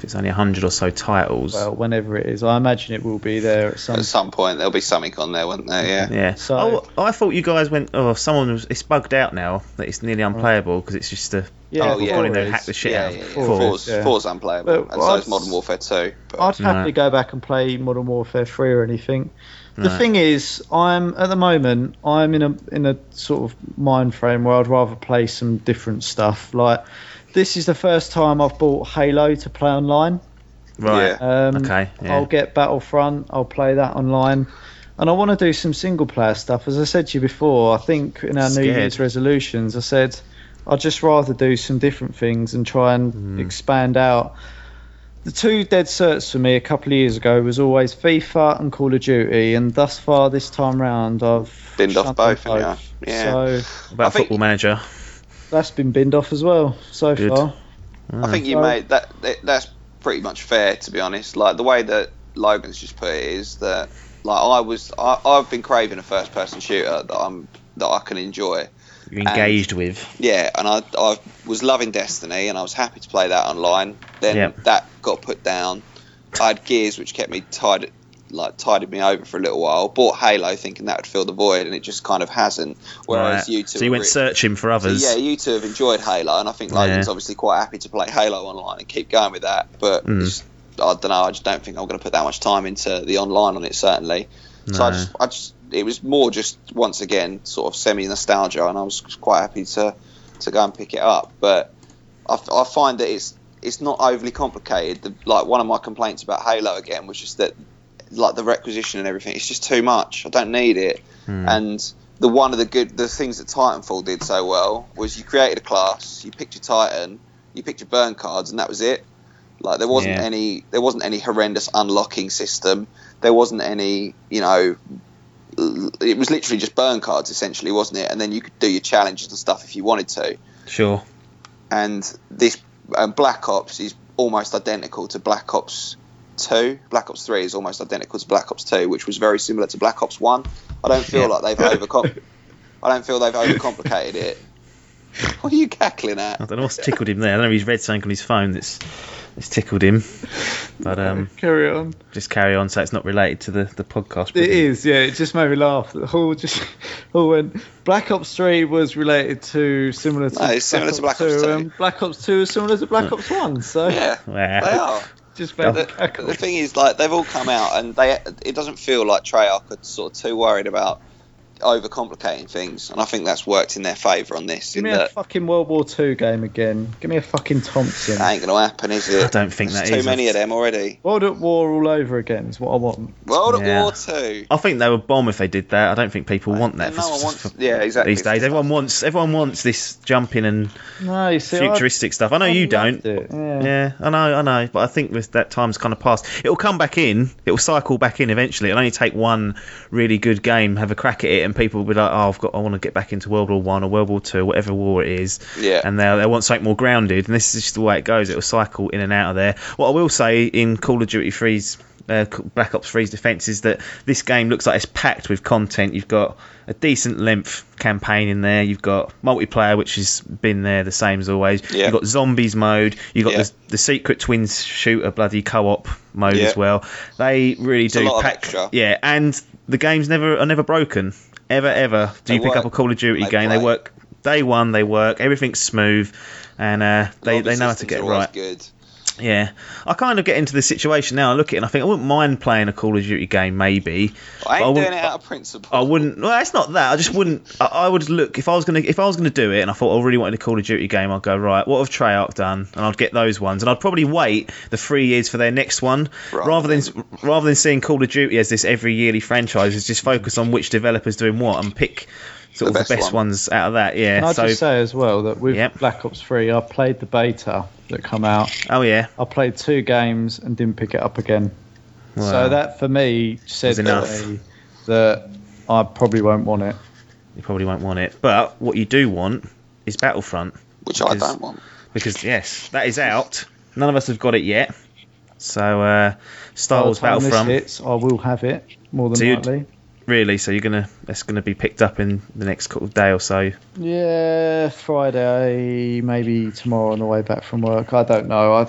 It's only 100 or so titles. Well, whenever it is, I imagine it will be there at some point. There'll be something on there, won't there? Yeah. Yeah. So, I thought you guys went. Oh, it's bugged out now that it's nearly unplayable because it's just a. They hack the shit out. Four's unplayable, and so is Modern Warfare 2. But. I'd happily go back and play Modern Warfare 3 or anything. The thing is, I'm in a sort of mind frame where I'd rather play some different stuff. Like, this is the first time I've bought Halo to play online. Right. Okay. Yeah. I'll get Battlefront. I'll play that online, and I want to do some single player stuff. As I said to you before, I think in our New Year's resolutions, I said I'd just rather do some different things and try and expand out. The two dead certs for me a couple of years ago was always FIFA and Call of Duty, and thus far this time round I've binned off both. Yeah. So about Football Manager, that's been binned off as well so far. I think you made that. That's pretty much fair, to be honest. Like the way that Logan's just put it is that like I've been craving a first person shooter that I can enjoy. You're engaged with. Yeah, and I was loving Destiny, and I was happy to play that online. Then that got put down. I had Gears, which kept me tided me over for a little while. Bought Halo, thinking that would fill the void, and it just kind of hasn't. Whereas you two, so you went searching for others. So you two have enjoyed Halo, and I think Logan's obviously quite happy to play Halo online and keep going with that. But I don't know. I just don't think I'm going to put that much time into the online on it. Certainly. No. So I just. It was more just, once again, sort of semi-nostalgia, and I was quite happy to go and pick it up. But I find that it's not overly complicated. Like, one of my complaints about Halo, again, was just that, like, the requisition and everything, it's just too much. I don't need it. And one of the things that Titanfall did so well was you created a class, you picked your Titan, you picked your burn cards, and that was it. Like, there wasn't any horrendous unlocking system. There wasn't any, it was literally just burn cards, essentially, wasn't it? And then you could do your challenges and stuff if you wanted to. Sure. And this Black Ops is almost identical to Black Ops 2. Black Ops 3 is almost identical to Black Ops 2, which was very similar to Black Ops 1. I don't feel like they've overcomplicated it. What are you cackling at? I don't know what's tickled him there. I don't know if he's read something on his phone that's tickled him. But carry on. Just carry on, so it's not related to the podcast. It is, yeah. It just made me laugh. Hall went. Black Ops 3 was related to similar to Black Ops 2. Black Ops 2 is similar to Black Ops 1. So yeah, they are. Just the thing is, like, they've all come out, and it doesn't feel like Treyarch are sort of too worried about overcomplicating things, and I think that's worked in their favour on this. Give me a fucking World War II game again. Give me a fucking Thompson. That ain't going to happen, is it? I don't think There's that is. too many of them already. World at War all over again is what I want. World at War 2. I think they would bomb if they did that. I don't think people want that. No one wants. Yeah, exactly. These days, everyone wants this jumping and futuristic stuff. I know you don't. Yeah, I know. But I think that time's kind of passed. It'll come back in. It'll cycle back in eventually. It'll only take one really good game, have a crack at it, and people will be like, I want to get back into World War 1 or World War 2, whatever war it is. Yeah. And they want something more grounded, and this is just the way it goes. It'll cycle in and out of there. What I will say in Call of Duty 3's Black Ops 3's defence is that this game looks like it's packed with content. You've got a decent length campaign in there. You've got multiplayer, which has been there the same as always. Yeah. You've got zombies mode. You've got the secret twins shooter bloody co-op mode as well. They really do pack. Yeah, and the games are never broken. Ever. Do you pick up a Call of Duty game? They work day one. They work. Everything's smooth, and they know how to get it right. Good. Yeah, I kind of get into the situation now. I look at it and I think I wouldn't mind playing a Call of Duty game, maybe. I ain't doing it out of principle. I wouldn't. Well, it's not that. I just wouldn't. I would look if I was gonna do it, and I thought I really wanted a Call of Duty game. I'd go right. What have Treyarch done? And I'd get those ones, and I'd probably wait the 3 years for their next one, rather than seeing Call of Duty as this every yearly franchise. Is just focus on which developer's doing what and pick sort of the best ones out of that. Yeah. Can I just say as well that with Black Ops 3, I played the beta that come out. Oh yeah. I played 2 games and didn't pick it up again. Wow. So that for me said that I probably won't want it. You probably won't want it. But what you do want is Battlefront, which I don't want. Because yes, that is out. None of us have got it yet. So Star Wars Battlefront. Hits, I will have it more than likely. Really? So that's gonna be picked up in the next couple of day or so? Yeah, Friday, maybe tomorrow on the way back from work. I don't know.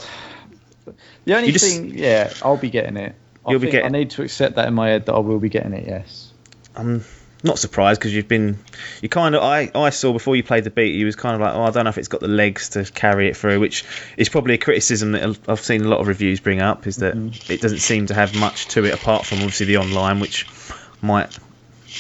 The only thing, I'll be getting it. I need to accept that in my head that I will be getting it. Yes. I'm not surprised because I saw before you played the beta, you was kind of like, I don't know if it's got the legs to carry it through, which is probably a criticism that I've seen a lot of reviews bring up, is that it doesn't seem to have much to it apart from obviously the online, which might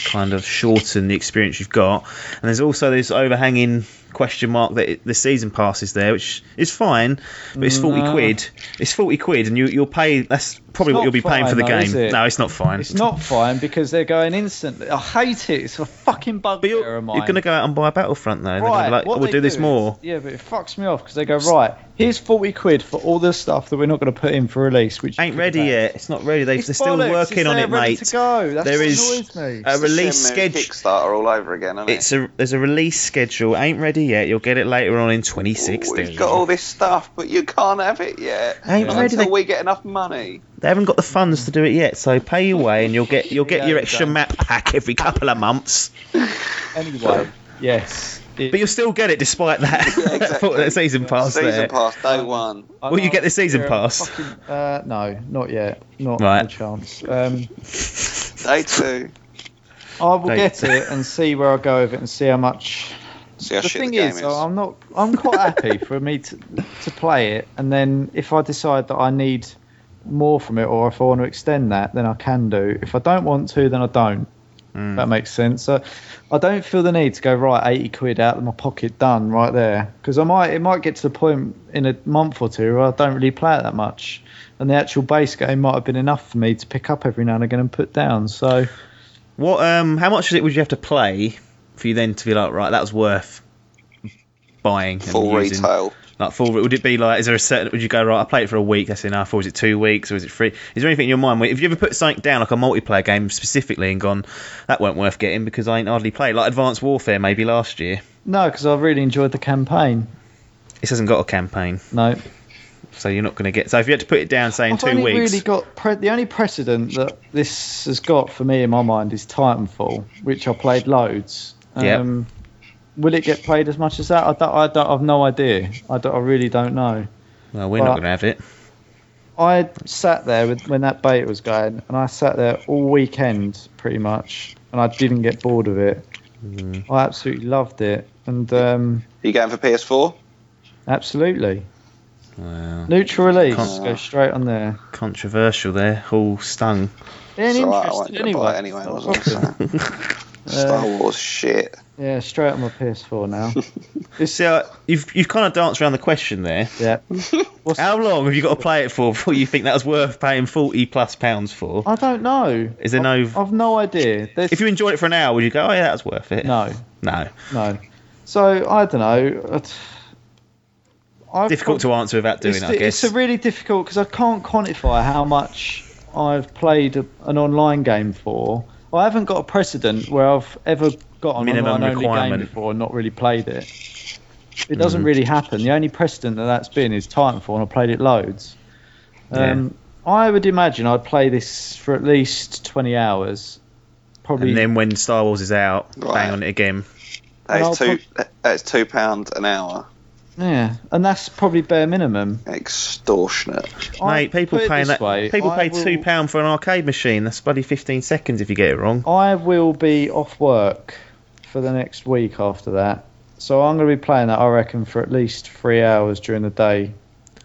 kind of shorten the experience you've got. And there's also this overhanging question mark that the season pass is there, which is fine, but it's 40 quid. It's 40 quid, and you'll pay. That's probably what you'll be paying for the game. No, it's not fine. It's not fine because they're going instantly. I hate it. It's a fucking bugbear of mine. You're going to go out and buy a Battlefront though. Right. Like, we'll do this more. Yeah, but it fucks me off because they go, right, here's 40 quid for all the stuff that we're not going to put in for release, which ain't ready yet. It's not ready. They're still working on it, mate. To go. That's there is a release schedule. Kickstarter all over again. There's a release schedule. Ain't ready yet. You'll get it later on in 2016. We've got all this stuff, but you can't have it yet. Ain't ready until we get enough money. They haven't got the funds to do it yet, so pay your way and you'll get your extra map pack every couple of months. Anyway, yes. But you'll still get it despite that. Yeah, exactly. that season pass Season pass, day one. Will you get the season pass? No, not yet. Not right. a chance. Day 2. I will get it and see where I go with it and see how much. The thing is, I'm quite happy for me to play it, and then if I decide that I need more from it, or if I want to extend that, then I can do. If I don't want to, then I don't. That makes sense. So I don't feel the need to go, right, 80 quid out of my pocket, done right there, because it might get to the point in a month or two where I don't really play it that much, and the actual base game might have been enough for me to pick up every now and again and put down. So what? How much of it would you have to play for you then to be like, right, that was worth buying? Full retail. Like full, would it be like? Is there a certain? Would you go, right, I play it for a week, that's enough, or is it 2 weeks, or is it free? Is there anything in your mind? If you ever put something down like a multiplayer game specifically and gone, that weren't worth getting because I ain't hardly played, like Advanced Warfare maybe last year? No, because I really enjoyed the campaign. This hasn't got a campaign. No. So you're not going to get. So if you had to put it down, say in 2 weeks. Really got the only precedent that this has got for me in my mind is Titanfall, which I played loads. Yeah. Will it get played as much as that? I've no idea. I really don't know. Well, we're not going to have it. I sat there when that beta was going, and I sat there all weekend pretty much, and I didn't get bored of it. I absolutely loved it. And you going for PS4? Absolutely. Wow. Neutral release. Go straight on there. Controversial there. All stung. Interesting. Anyway, Star Wars shit. Yeah, straight on my PS4 now. So you've kind of danced around the question there. Yeah. How long have you got to play it for before you think that was worth paying £40+ for? I don't know. Is there I've no idea. If you enjoyed it for an hour, would you go, oh yeah, that was worth it? No. No. So I don't know. Difficult to answer without doing it, I guess. It's really difficult because I can't quantify how much I've played an online game for. I haven't got a precedent where I've ever got an online-only game before and not really played it. It doesn't really happen. The only precedent that's been is Titanfall, and I played it loads. I would imagine I'd play this for at least 20 hours. Probably. And then when Star Wars is out, bang on it again. That's £2 an hour. Yeah, and that's probably bare minimum. Extortionate. Mate, people pay £2 for an arcade machine. That's bloody 15 seconds if you get it wrong. I will be off work for the next week after that. So I'm going to be playing that, I reckon, for at least 3 hours during the day.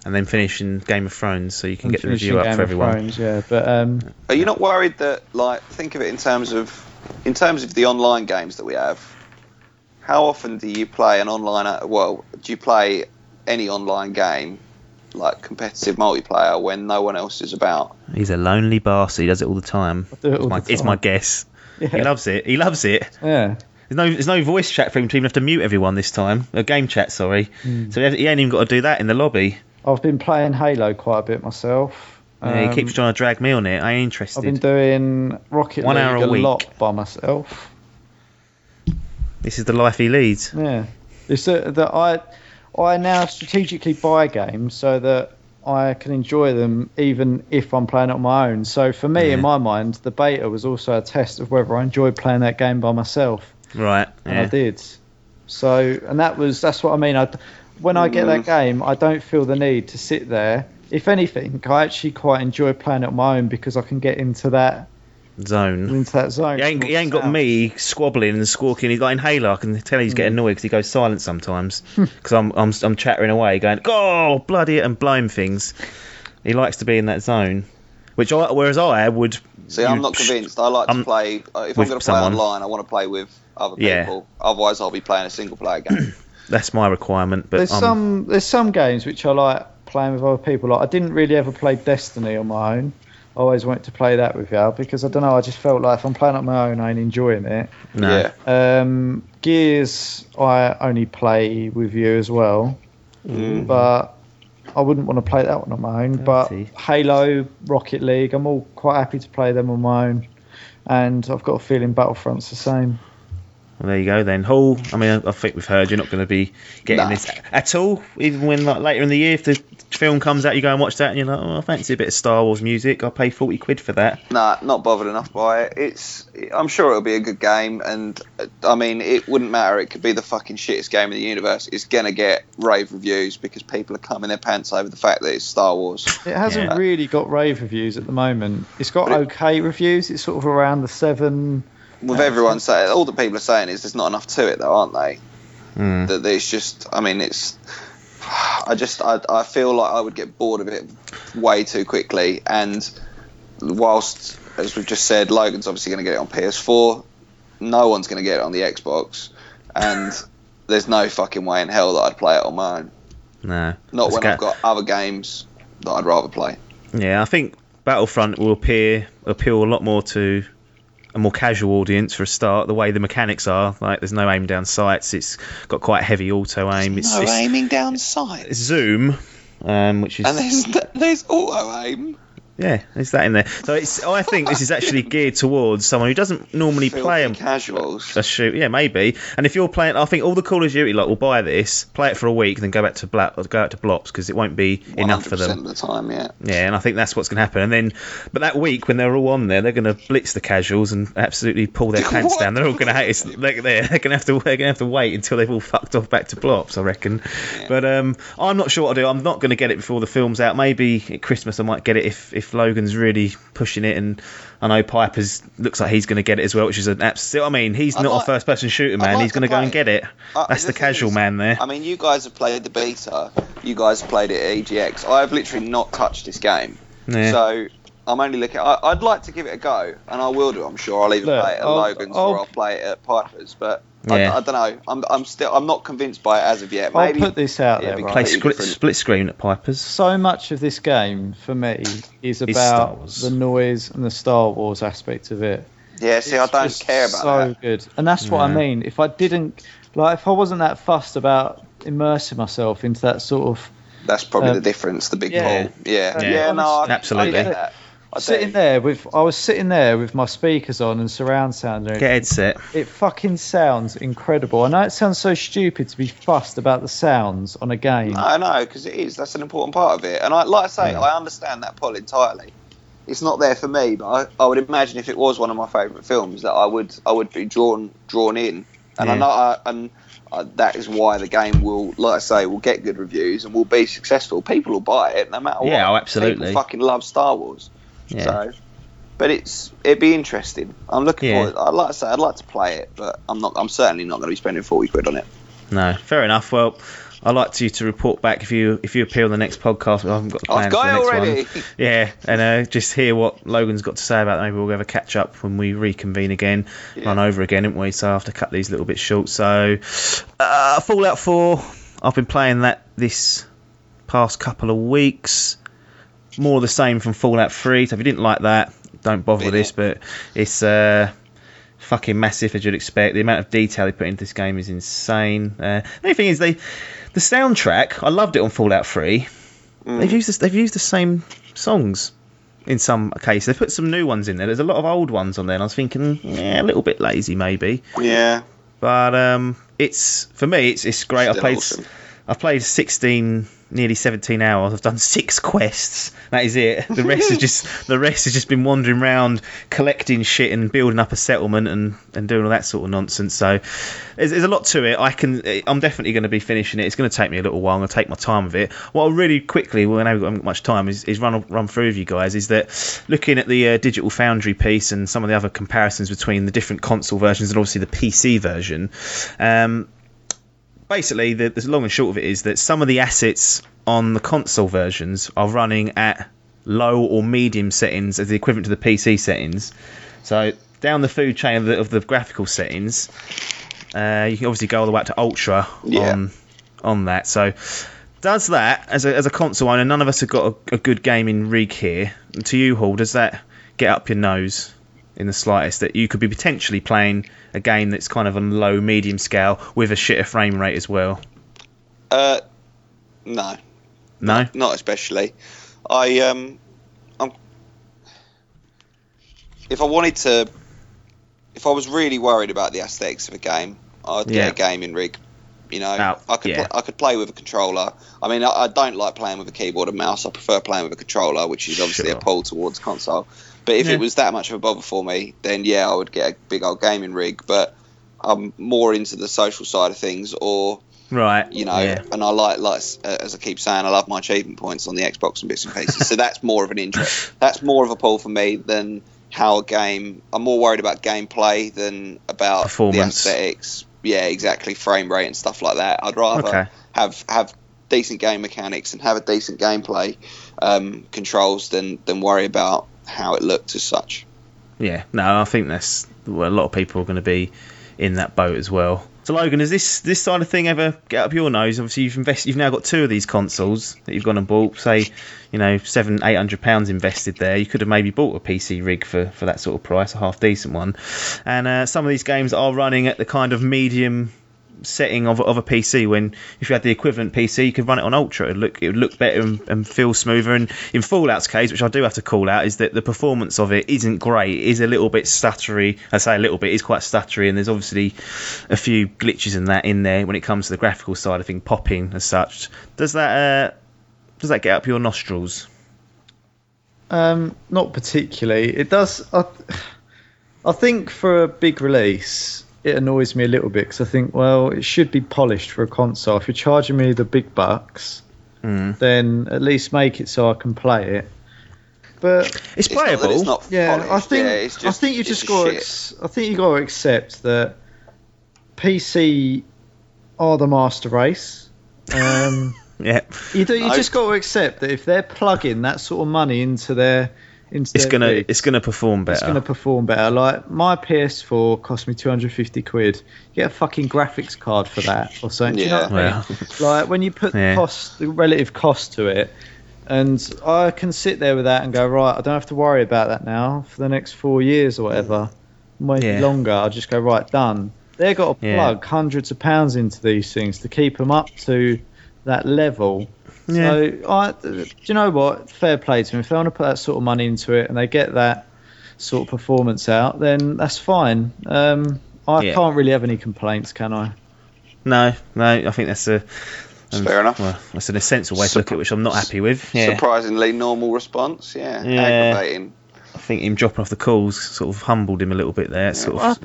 and then finishing Game of Thrones, so you can get the finishing review up Game for of everyone. Thrones, yeah, but Are you not worried that, like, think of it in terms of the online games that we have? How often do you play an online? Do you play any online game, like competitive multiplayer, when no one else is about? He's a lonely bastard. He does it all the time. I do it all the It's time. my guess. Yeah. He loves it. Yeah. There's no voice chat for him to even have to mute everyone this time. Game chat, sorry. So he ain't even got to do that in the lobby. I've been playing Halo quite a bit myself. Yeah, he keeps trying to drag me on it. I ain't interested. I've been doing Rocket 1 League hour a a week. lot by myself. This is the life he leads. Yeah. It's that I now strategically buy games so that I can enjoy them even if I'm playing it on my own. So for me, in my mind, the beta was also a test of whether I enjoyed playing that game by myself. Right. And I did. So, and that's what I mean. When I get that game, I don't feel the need to sit there. If anything, I actually quite enjoy playing it on my own because I can get into that zone. He ain't got me squabbling and squawking. He's like in Halo. I can tell he's getting annoyed because he goes silent sometimes because I'm chattering away, going, "Oh, bloody it," and blowing things. He likes to be in that zone, whereas I would. See, I'm not convinced. I like to play. If I'm going to play online, I want to play with other people. Yeah. Otherwise, I'll be playing a single player game. That's my requirement. But there's some games which I like playing with other people. Like I didn't really ever play Destiny on my own. I always wanted to play that with you because I don't know. I just felt like if I'm playing on my own, I ain't enjoying it. No. Yeah. Gears, I only play with you as well, but I wouldn't want to play that one on my own. But Halo, Rocket League, I'm all quite happy to play them on my own, and I've got a feeling Battlefront's the same. Well, there you go then. Hall, I mean, I think we've heard you're not going to be getting this at all, even when like later in the year, if the film comes out, you go and watch that and you're like, oh, I fancy a bit of Star Wars music, I'll pay 40 quid for that. Nah, not bothered enough by it. I'm sure it'll be a good game, and I mean, it wouldn't matter, it could be the fucking shittest game in the universe. It's going to get rave reviews because people are coming their pants over the fact that it's Star Wars. It hasn't really got rave reviews at the moment. It's got okay reviews, it's sort of around the 7... With everyone saying, all that people are saying is there's not enough to it, though, aren't they? That there's just, I mean, it's. I feel like I would get bored of it way too quickly. And whilst, as we've just said, Logan's obviously going to get it on PS4, no one's going to get it on the Xbox, and there's no fucking way in hell that I'd play it on my own. No. Not when I've got other games that I'd rather play. Yeah, I think Battlefront will appeal a lot more to a more casual audience for a start. The way the mechanics are, like there's no aim down sights. It's got quite heavy auto aim. It's aiming down sights. It's zoom, which is and there's auto aim. Yeah, there's that in there. So I think this is actually geared towards someone who doesn't normally play casuals. A shoot, yeah, maybe. And if you're playing, I think all the Call of Duty lot will buy this, play it for a week, then go out to Blops because it won't be enough for them. 100% of the time, yeah. Yeah, and I think that's what's going to happen. And then, but that week when they're all on there, they're going to blitz the casuals and absolutely pull their pants down. They're all going to hate it. They're going to have to wait until they've all fucked off back to Blops, I reckon. Yeah. But I'm not sure what I'll do. I'm not going to get it before the film's out. Maybe at Christmas I might get it if Logan's really pushing it, and I know Piper's looks like he's going to get it as well, which is an absolute. I mean, he's not a first-person shooter, man. He's going to go and get it. That's the casual man there. I mean, you guys have played the beta. You guys have played it at EGX. I've literally not touched this game, so I'm only looking. I'd like to give it a go, and I will do. I'm sure I'll either play it at Logan's or I'll play it at Piper's, but. I don't know. I'm not convinced by it as of yet. Maybe, I'll put this out there. Play split screen at Piper's. So much of this game for me is about the noise and the Star Wars aspect of it. Yeah, see, I don't care about that. So good, and that's what I mean. If I wasn't that fussed about immersing myself into that sort of. That's probably the difference. The big pull. Yeah. No, absolutely. I get that. I was sitting there with my speakers on and surround sound. Get headset. It fucking sounds incredible. I know it sounds so stupid to be fussed about the sounds on a game. No, I know, because it is. That's an important part of it. And I understand that pull entirely. It's not there for me, but I would imagine if it was one of my favourite films that I would be drawn in. And I know, that is why the game will get good reviews and will be successful. People will buy it no matter what. Yeah, absolutely. People fucking love Star Wars. Yeah. So, but it'd be interesting. I'm looking forward. I'd like to play it, but I'm certainly not going to be spending 40 quid on it. No, fair enough. Well, I'd like you to report back if you appear on the next podcast. I haven't got the plans I've got for the it next already. one. Yeah, and just hear what Logan's got to say about it. Maybe we'll have a catch up when we reconvene again, run over again, haven't we? So I have to cut these little bits short. So Fallout 4, I've been playing that this past couple of weeks. More of the same from Fallout 3. So if you didn't like that, don't bother with this. But it's fucking massive, as you'd expect. The amount of detail they put into this game is insane. The only thing is, the soundtrack, I loved it on Fallout 3. They've used the same songs in some cases. They've put some new ones in there. There's a lot of old ones on there, and I was thinking, a little bit lazy maybe. Yeah. But it's for me, it's great. I've played 16, nearly 17 hours. I've done 6 quests. That is it. The rest has just been wandering around, collecting shit and building up a settlement and doing all that sort of nonsense. So there's a lot to it. I'm definitely going to be finishing it. It's going to take me a little while. I'm going to take my time with it. What I'll really quickly, well, I know we've got much time, is run through with you guys. Is that looking at the Digital Foundry piece and some of the other comparisons between the different console versions and obviously the PC version. Basically, the long and short of it is that some of the assets on the console versions are running at low or medium settings as the equivalent to the PC settings. So down the food chain of the graphical settings, you can obviously go all the way up to ultra on that. So does that, as a console owner, none of us have got a good gaming rig here. And to you, Hall, does that get up your nose in the slightest that you could be potentially playing a game that's kind of on low medium scale with a shitter frame rate as well? No, not especially. If I was really worried about the aesthetics of a game, I'd get a gaming rig. I could play with a controller. I mean, I don't like playing with a keyboard and mouse. I prefer playing with a controller, which is obviously a pull towards console. But if it was that much of a bother for me, then I would get a big old gaming rig. But I'm more into the social side of things, and I like as I keep saying, I love my achievement points on the Xbox and bits and pieces. So that's more of an interest. That's more of a pull for me than how a game. I'm more worried about gameplay than about performance, the aesthetics. Yeah, exactly, frame rate and stuff like that. I'd rather have decent game mechanics and have a decent gameplay controls than worry about how it looked as such. Yeah, no, I think that's a lot of people are going to be in that boat as well. So Logan, has this side of thing ever get up your nose? Obviously, you've now got 2 of these consoles that you've gone and bought. Say, £700-800 invested there. You could have maybe bought a PC rig for that sort of price, a half decent one. And some of these games are running at the kind of medium setting of a PC, when if you had the equivalent PC you could run it on ultra, it would look better and feel smoother. And in Fallout's case, which I do have to call out, is that the performance of it isn't great. It is a little bit stuttery. I say a little bit, it's quite stuttery, and there's obviously a few glitches in there when it comes to the graphical side of things, popping as such. Does that get up your nostrils? Not particularly. It does. I think for a big release, it annoys me a little bit because I think, well, it should be polished for a console. If you're charging me the big bucks, then at least make it so I can play it. But it's playable. It's not polished. I think you got to accept that PC are the master race. Yeah, you just got to accept that if they're plugging that sort of money into their it's gonna perform better. It's gonna perform better. Like my PS4 cost me £250. You get a fucking graphics card for that or something. Yeah. Do you know what I mean? Like when you put the relative cost to it, and I can sit there with that and go, right, I don't have to worry about that now for the next 4 years or whatever, maybe longer. I'll just go, right, done. They've got to plug hundreds of pounds into these things to keep them up to that level. So, do you know what? Fair play to them. If they want to put that sort of money into it and they get that sort of performance out, then that's fine. I can't really have any complaints, can I? No. I think that's fair enough. Well, that's an essential way to look at it, which I'm not happy with. Yeah. Surprisingly normal response. Yeah. Aggravating. I think him dropping off the calls sort of humbled him a little bit there. It sort of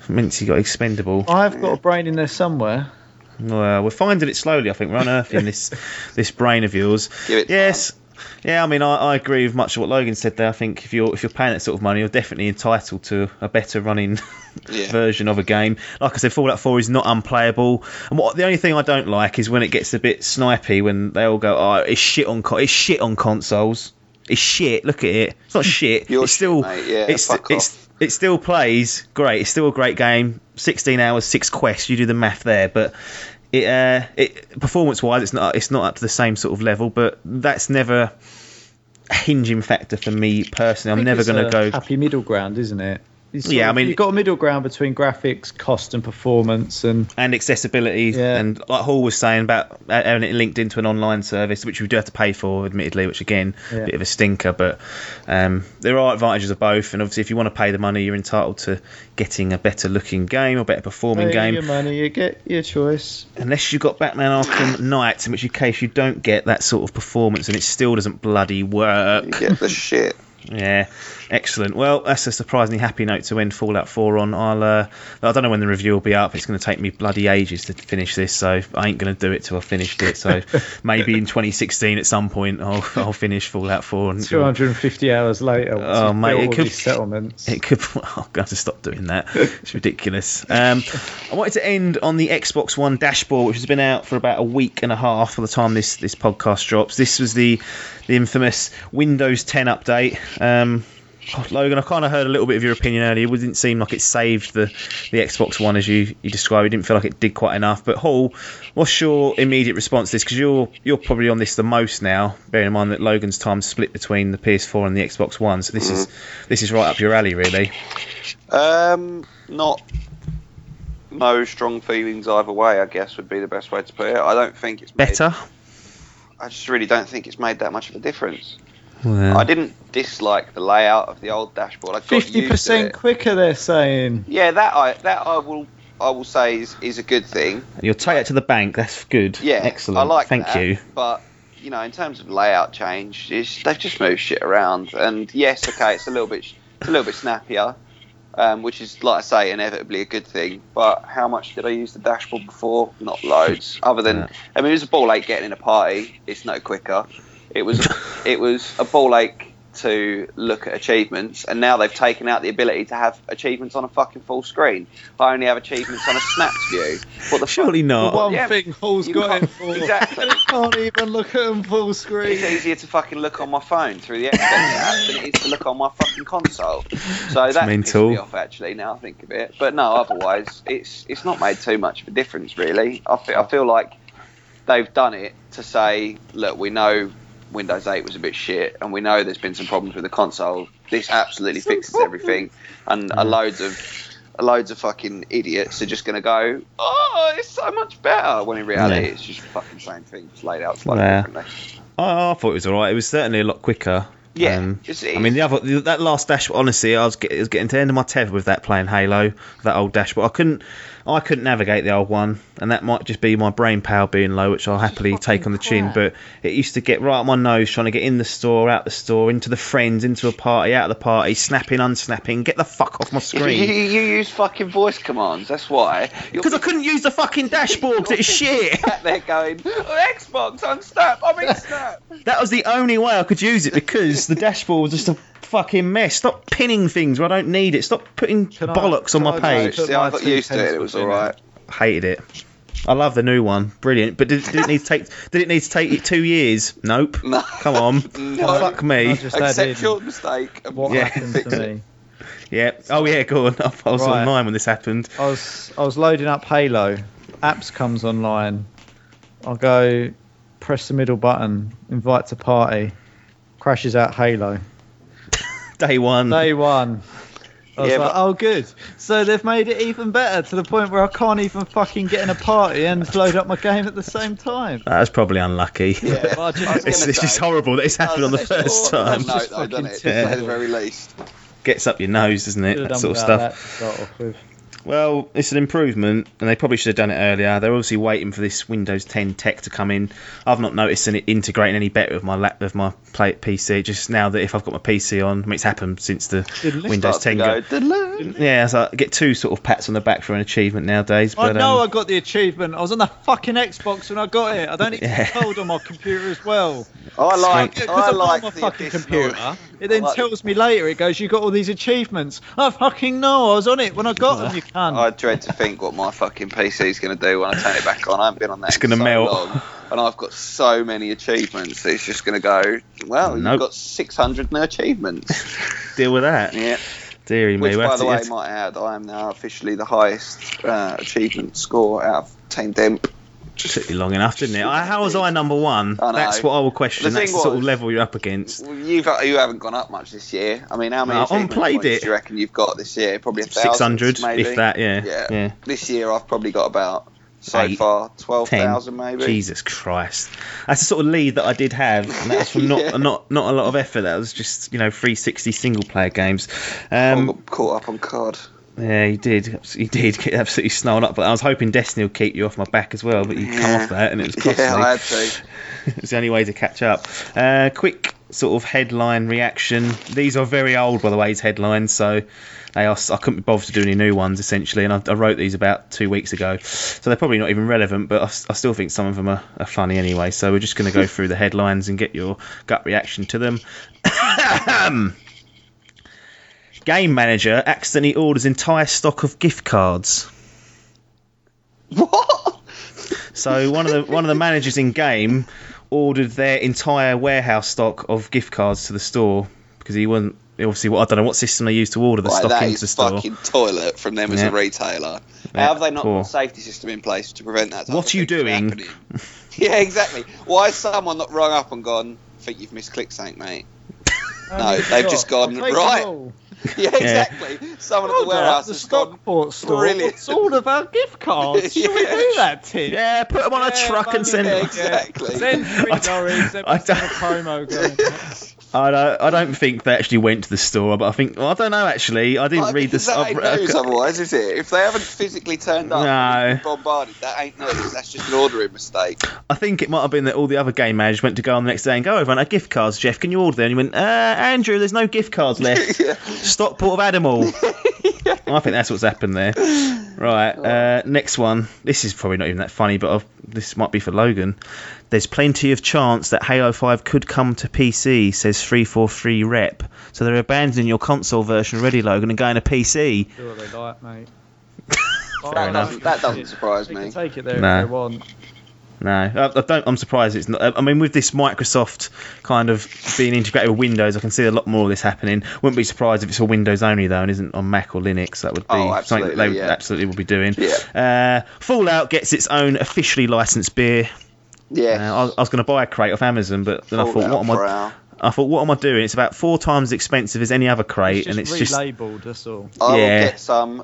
meant he got expendable. I've got a brain in there somewhere. Well, we're finding it slowly, I think. We're unearthing this brain of yours. Give it time. Yeah, I mean, I agree with much of what Logan said there. I think if you're paying that sort of money, you're definitely entitled to a better running version of a game. Like I said, Fallout 4 is not unplayable. And the only thing I don't like is when it gets a bit snipey, when they all go, "Oh, it's shit on consoles. It's shit. Look at it. It's not shit. It's still, mate. Yeah, it still plays great. It's still a great game. 16 hours, 6 quests. You do the math there, but." It performance-wise, it's not up to the same sort of level, but that's never a hinging factor for me personally. I'm never going to go happy middle ground, isn't it? Yeah, I mean, you've got a middle ground between graphics, cost, and performance, and accessibility. Yeah. And like Hall was saying about having it linked into an online service, which we do have to pay for, admittedly, which again, a bit of a stinker. But there are advantages of both, and obviously, if you want to pay the money, you're entitled to getting a better looking game or better performing game. Your money, you get your choice. Unless you've got Batman Arkham Knight, in which case you don't get that sort of performance, and it still doesn't bloody work. You get the shit. Yeah, excellent. Well, that's a surprisingly happy note to end Fallout 4 on. I don't know when the review will be up. It's going to take me bloody ages to finish this, so I ain't going to do it till I've finished it. So maybe in 2016 at some point I'll finish Fallout 4. 250 hours later. Oh mate, it could settlements. It could. I'm going to stop doing that. It's ridiculous. I wanted to end on the Xbox One dashboard, which has been out for about a week and a half by the time this podcast drops. This was the infamous Windows 10 update. Logan, I kind of heard a little bit of your opinion earlier. It didn't seem like it saved the Xbox One as you described. It didn't feel like it did quite enough. But Hall, what's your immediate response to this? Because you're probably on this the most now, bearing in mind that Logan's time's split between the PS4 and the Xbox One. So this is right up your alley, really. No strong feelings either way, I guess, would be the best way to put it. I don't think it's better. I just really don't think it's made that much of a difference. Well, I didn't dislike the layout of the old dashboard. I got 50% quicker, they're saying. Yeah, that I will say is a good thing. You'll take it to the bank. That's good. Yeah, excellent. I like Thank you. But in terms of layout change, they've just moved shit around. And yes, okay, it's a little bit snappier, which is, like I say, inevitably a good thing. But how much did I use the dashboard before? Not loads. Other than, it was a ball ache getting in a party. It's no quicker. It was a ball ache to look at achievements, and now they've taken out the ability to have achievements on a fucking full screen. I only have achievements on a snapped view. Surely not. The one thing Hall's got it for. Exactly. And it can't even look at them full screen. It's easier to fucking look on my phone through the Xbox app than it is to look on my fucking console. So that pisses me off, actually, now I think of it. But no, otherwise, it's not made too much of a difference, really. I feel like they've done it to say, look, we know Windows 8 was a bit shit, and we know there's been some problems with the console. This absolutely fixes everything, and loads of fucking idiots are just going to go, oh, it's so much better, when in reality it's just the fucking same thing, just laid out slightly differently. I thought it was alright. It was certainly a lot quicker. Yeah, I mean, that last dashboard. Honestly, I was getting to the end of my tether with that playing Halo, that old dashboard. I couldn't navigate the old one, and that might just be my brain power being low, which I'll happily take on the chin. But it used to get right up my nose trying to get in the store, out the store, into the friends, into a party, out of the party, snapping, unsnapping. Get the fuck off my screen. You use fucking voice commands. That's why. Because I couldn't use the fucking dashboard because it's shit. They're going, Xbox, unsnap. I mean, snap. That was the only way I could use it, because the dashboard was just a fucking mess. Stop pinning things where I don't need it. Stop putting bollocks on my page. See, I got used to it. It was alright. Hated it. I love the new one. Brilliant. But did it need to take it 2 years? Nope. No. Come on. No. Fuck me. Accept your mistake. What happened to me? Yeah. Oh yeah. Go on. I was online when this happened. I was loading up Halo. Apps comes online. I'll go press the middle button. Invite to party. Crashes out Halo. Day one. I was like, oh, good. So they've made it even better to the point where I can't even fucking get in a party and load up my game at the same time. That's probably unlucky. Yeah, it's just horrible that it's happened on the first time. No, doesn't it? At the very least. Gets up your nose, doesn't it? That sort of stuff. To start off with. Well, it's an improvement, and they probably should have done it earlier. They're obviously waiting for this Windows 10 tech to come in. I've not noticed it integrating any better with my PC. Just now that if I've got my PC on, I mean, it's happened since the Windows 10 go. Yeah, so I get 2 sort of pats on the back for an achievement nowadays. But, I know I got the achievement. I was on the fucking Xbox when I got it. I don't need to code on my computer as well. I like my fucking computer. It then tells me later. It goes, "You got all these achievements." I fucking know. I was on it when I got them. You can't. I dread to think what my fucking PC is going to do when I turn it back on. I haven't been on that. It's going to melt. Long, and I've got so many achievements. It's just going to go. Well, you've got 600 no achievements. Deal with that. Yeah. Deary me. Which, by the way, I might add, I am now officially the highest achievement score out of Team Dimp. Took you long enough, didn't it? How was I number 1? That's what I will question. That's the sort of level you're up against. You haven't gone up much this year. I mean, how many achievement points do you reckon you've got this year? Probably 600, maybe. if that. Yeah. This year I've probably got about so far 12,000 maybe. Jesus Christ, that's the sort of lead that I did have, and that was from not a lot of effort. That was just 360 single player games. I got caught up on CoD. Yeah, you did. You did get absolutely snarled up. But I was hoping Destiny would keep you off my back as well, but you come off that, and it was costly. Yeah, I had to. It was the only way to catch up. Quick sort of headline reaction. These are very old, by the way, these headlines, so I couldn't be bothered to do any new ones, essentially, and I wrote these about 2 weeks ago, so they're probably not even relevant, but I still think some of them are funny anyway, so we're just going to go through the headlines and get your gut reaction to them. Game manager accidentally orders entire stock of gift cards. What? So one of the managers in game ordered their entire warehouse stock of gift cards to the store because he wasn't obviously. I don't know what system they use to order the stock into the store. That is fucking toilet from them as a retailer. How have they not got a safety system in place to prevent that? What are you doing? Yeah, exactly. Why has someone not rung up and gone, "I think you've misclicked something, mate"? No, they've just gone, right. Yeah, exactly. Someone at the warehouse has gone, brilliant. It's all of our gift cards. Should we do that, Tim? Yeah, put them on a truck and send them. Exactly. Send 3 lorries. Then a promo going. I don't think they actually went to the store, but I don't know actually. I didn't read this. That ain't news otherwise, is it? If they haven't physically turned up and bombarded, that ain't news. That's just an ordering mistake. I think it might have been that all the other game managers went to go on the next day and go, "Everyone, gift cards, Jeff, can you order them?" And he went, "Andrew, there's no gift cards left. Stockport of Adamall." I think that's what's happened there. Right, next one. This is probably not even that funny, but this might be for Logan. There's plenty of chance that Halo 5 could come to PC, says 343 Rep. So they're abandoning your console version already, Logan, and going to PC. Do what they like, mate. Fair enough. That doesn't surprise me. They can take it there if they want. No, I'm surprised it's not. I mean, with this Microsoft kind of being integrated with Windows, I can see a lot more of this happening. Wouldn't be surprised if it's all Windows only though, and isn't on Mac or Linux. That would be something they absolutely would be doing. Yeah. Fallout gets its own officially licensed beer. Yeah. I was going to buy a crate off Amazon, but then I thought, what am I doing? It's about 4 times as expensive as any other crate, and it's just relabeled. That's all. I will get some.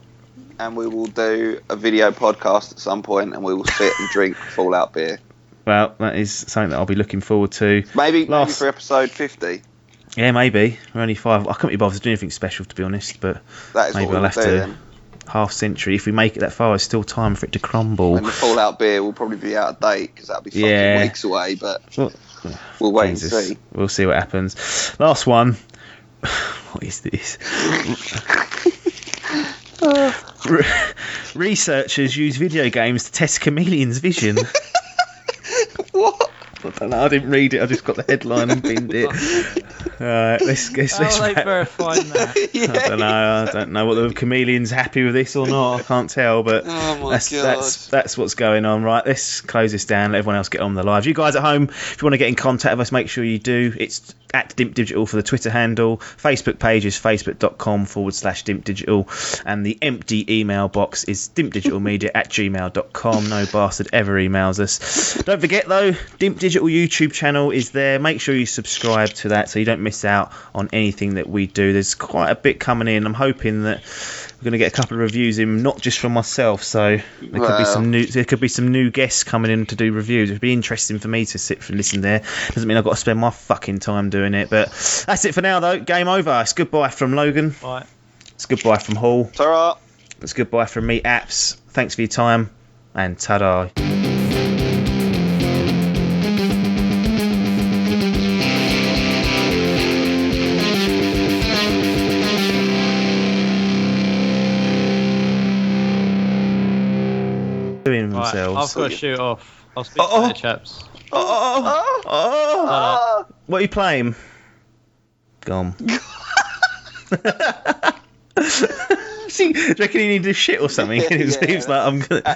And we will do a video podcast at some point, and we will sit and drink Fallout beer. Well, that is something that I'll be looking forward to. Maybe for episode 50. Yeah, maybe. We're only 5. I couldn't be bothered to do anything special, to be honest, but maybe I'll have to. Then. Half century. If we make it that far, there's still time for it to crumble. And the Fallout beer will probably be out of date, because that'll be fucking weeks away, but we'll wait and see. We'll see what happens. Last one. What is this? Researchers use video games to test chameleon's vision. What? I don't know. I didn't read it. I just got the headline and binned it. Let's How are they verifying that? I don't know whether the chameleon's happy with this or not. I can't tell, but that's what's going on. Right, let's close this down. Let everyone else get on the live. You guys at home, if you want to get in contact with us, make sure you do. It's at Dimp Digital for the Twitter handle. Facebook page is facebook.com/Dimp Digital, and the empty email box is dimpdigitalmedia@gmail.com. No bastard ever emails us. Don't forget though, Dimp Digital YouTube channel is there. Make sure you subscribe to that so you don't miss out on anything that we do. There's quite a bit coming in. I'm hoping that we're going to get a couple of reviews in, not just from myself. So there could be some new guests coming in to do reviews. It'd be interesting for me to sit and listen there. Doesn't mean I've got to spend my fucking time doing it. But that's it for now, though. Game over. It's goodbye from Logan. Bye. It's goodbye from Hall. Ta-ra. It's goodbye from me, Apps. Thanks for your time, and ta-da. themselves. I've got to shoot off. I'll speak to the chaps. What are you playing? Gone. See, do you reckon he needed shit or something? He was like, I'm gonna.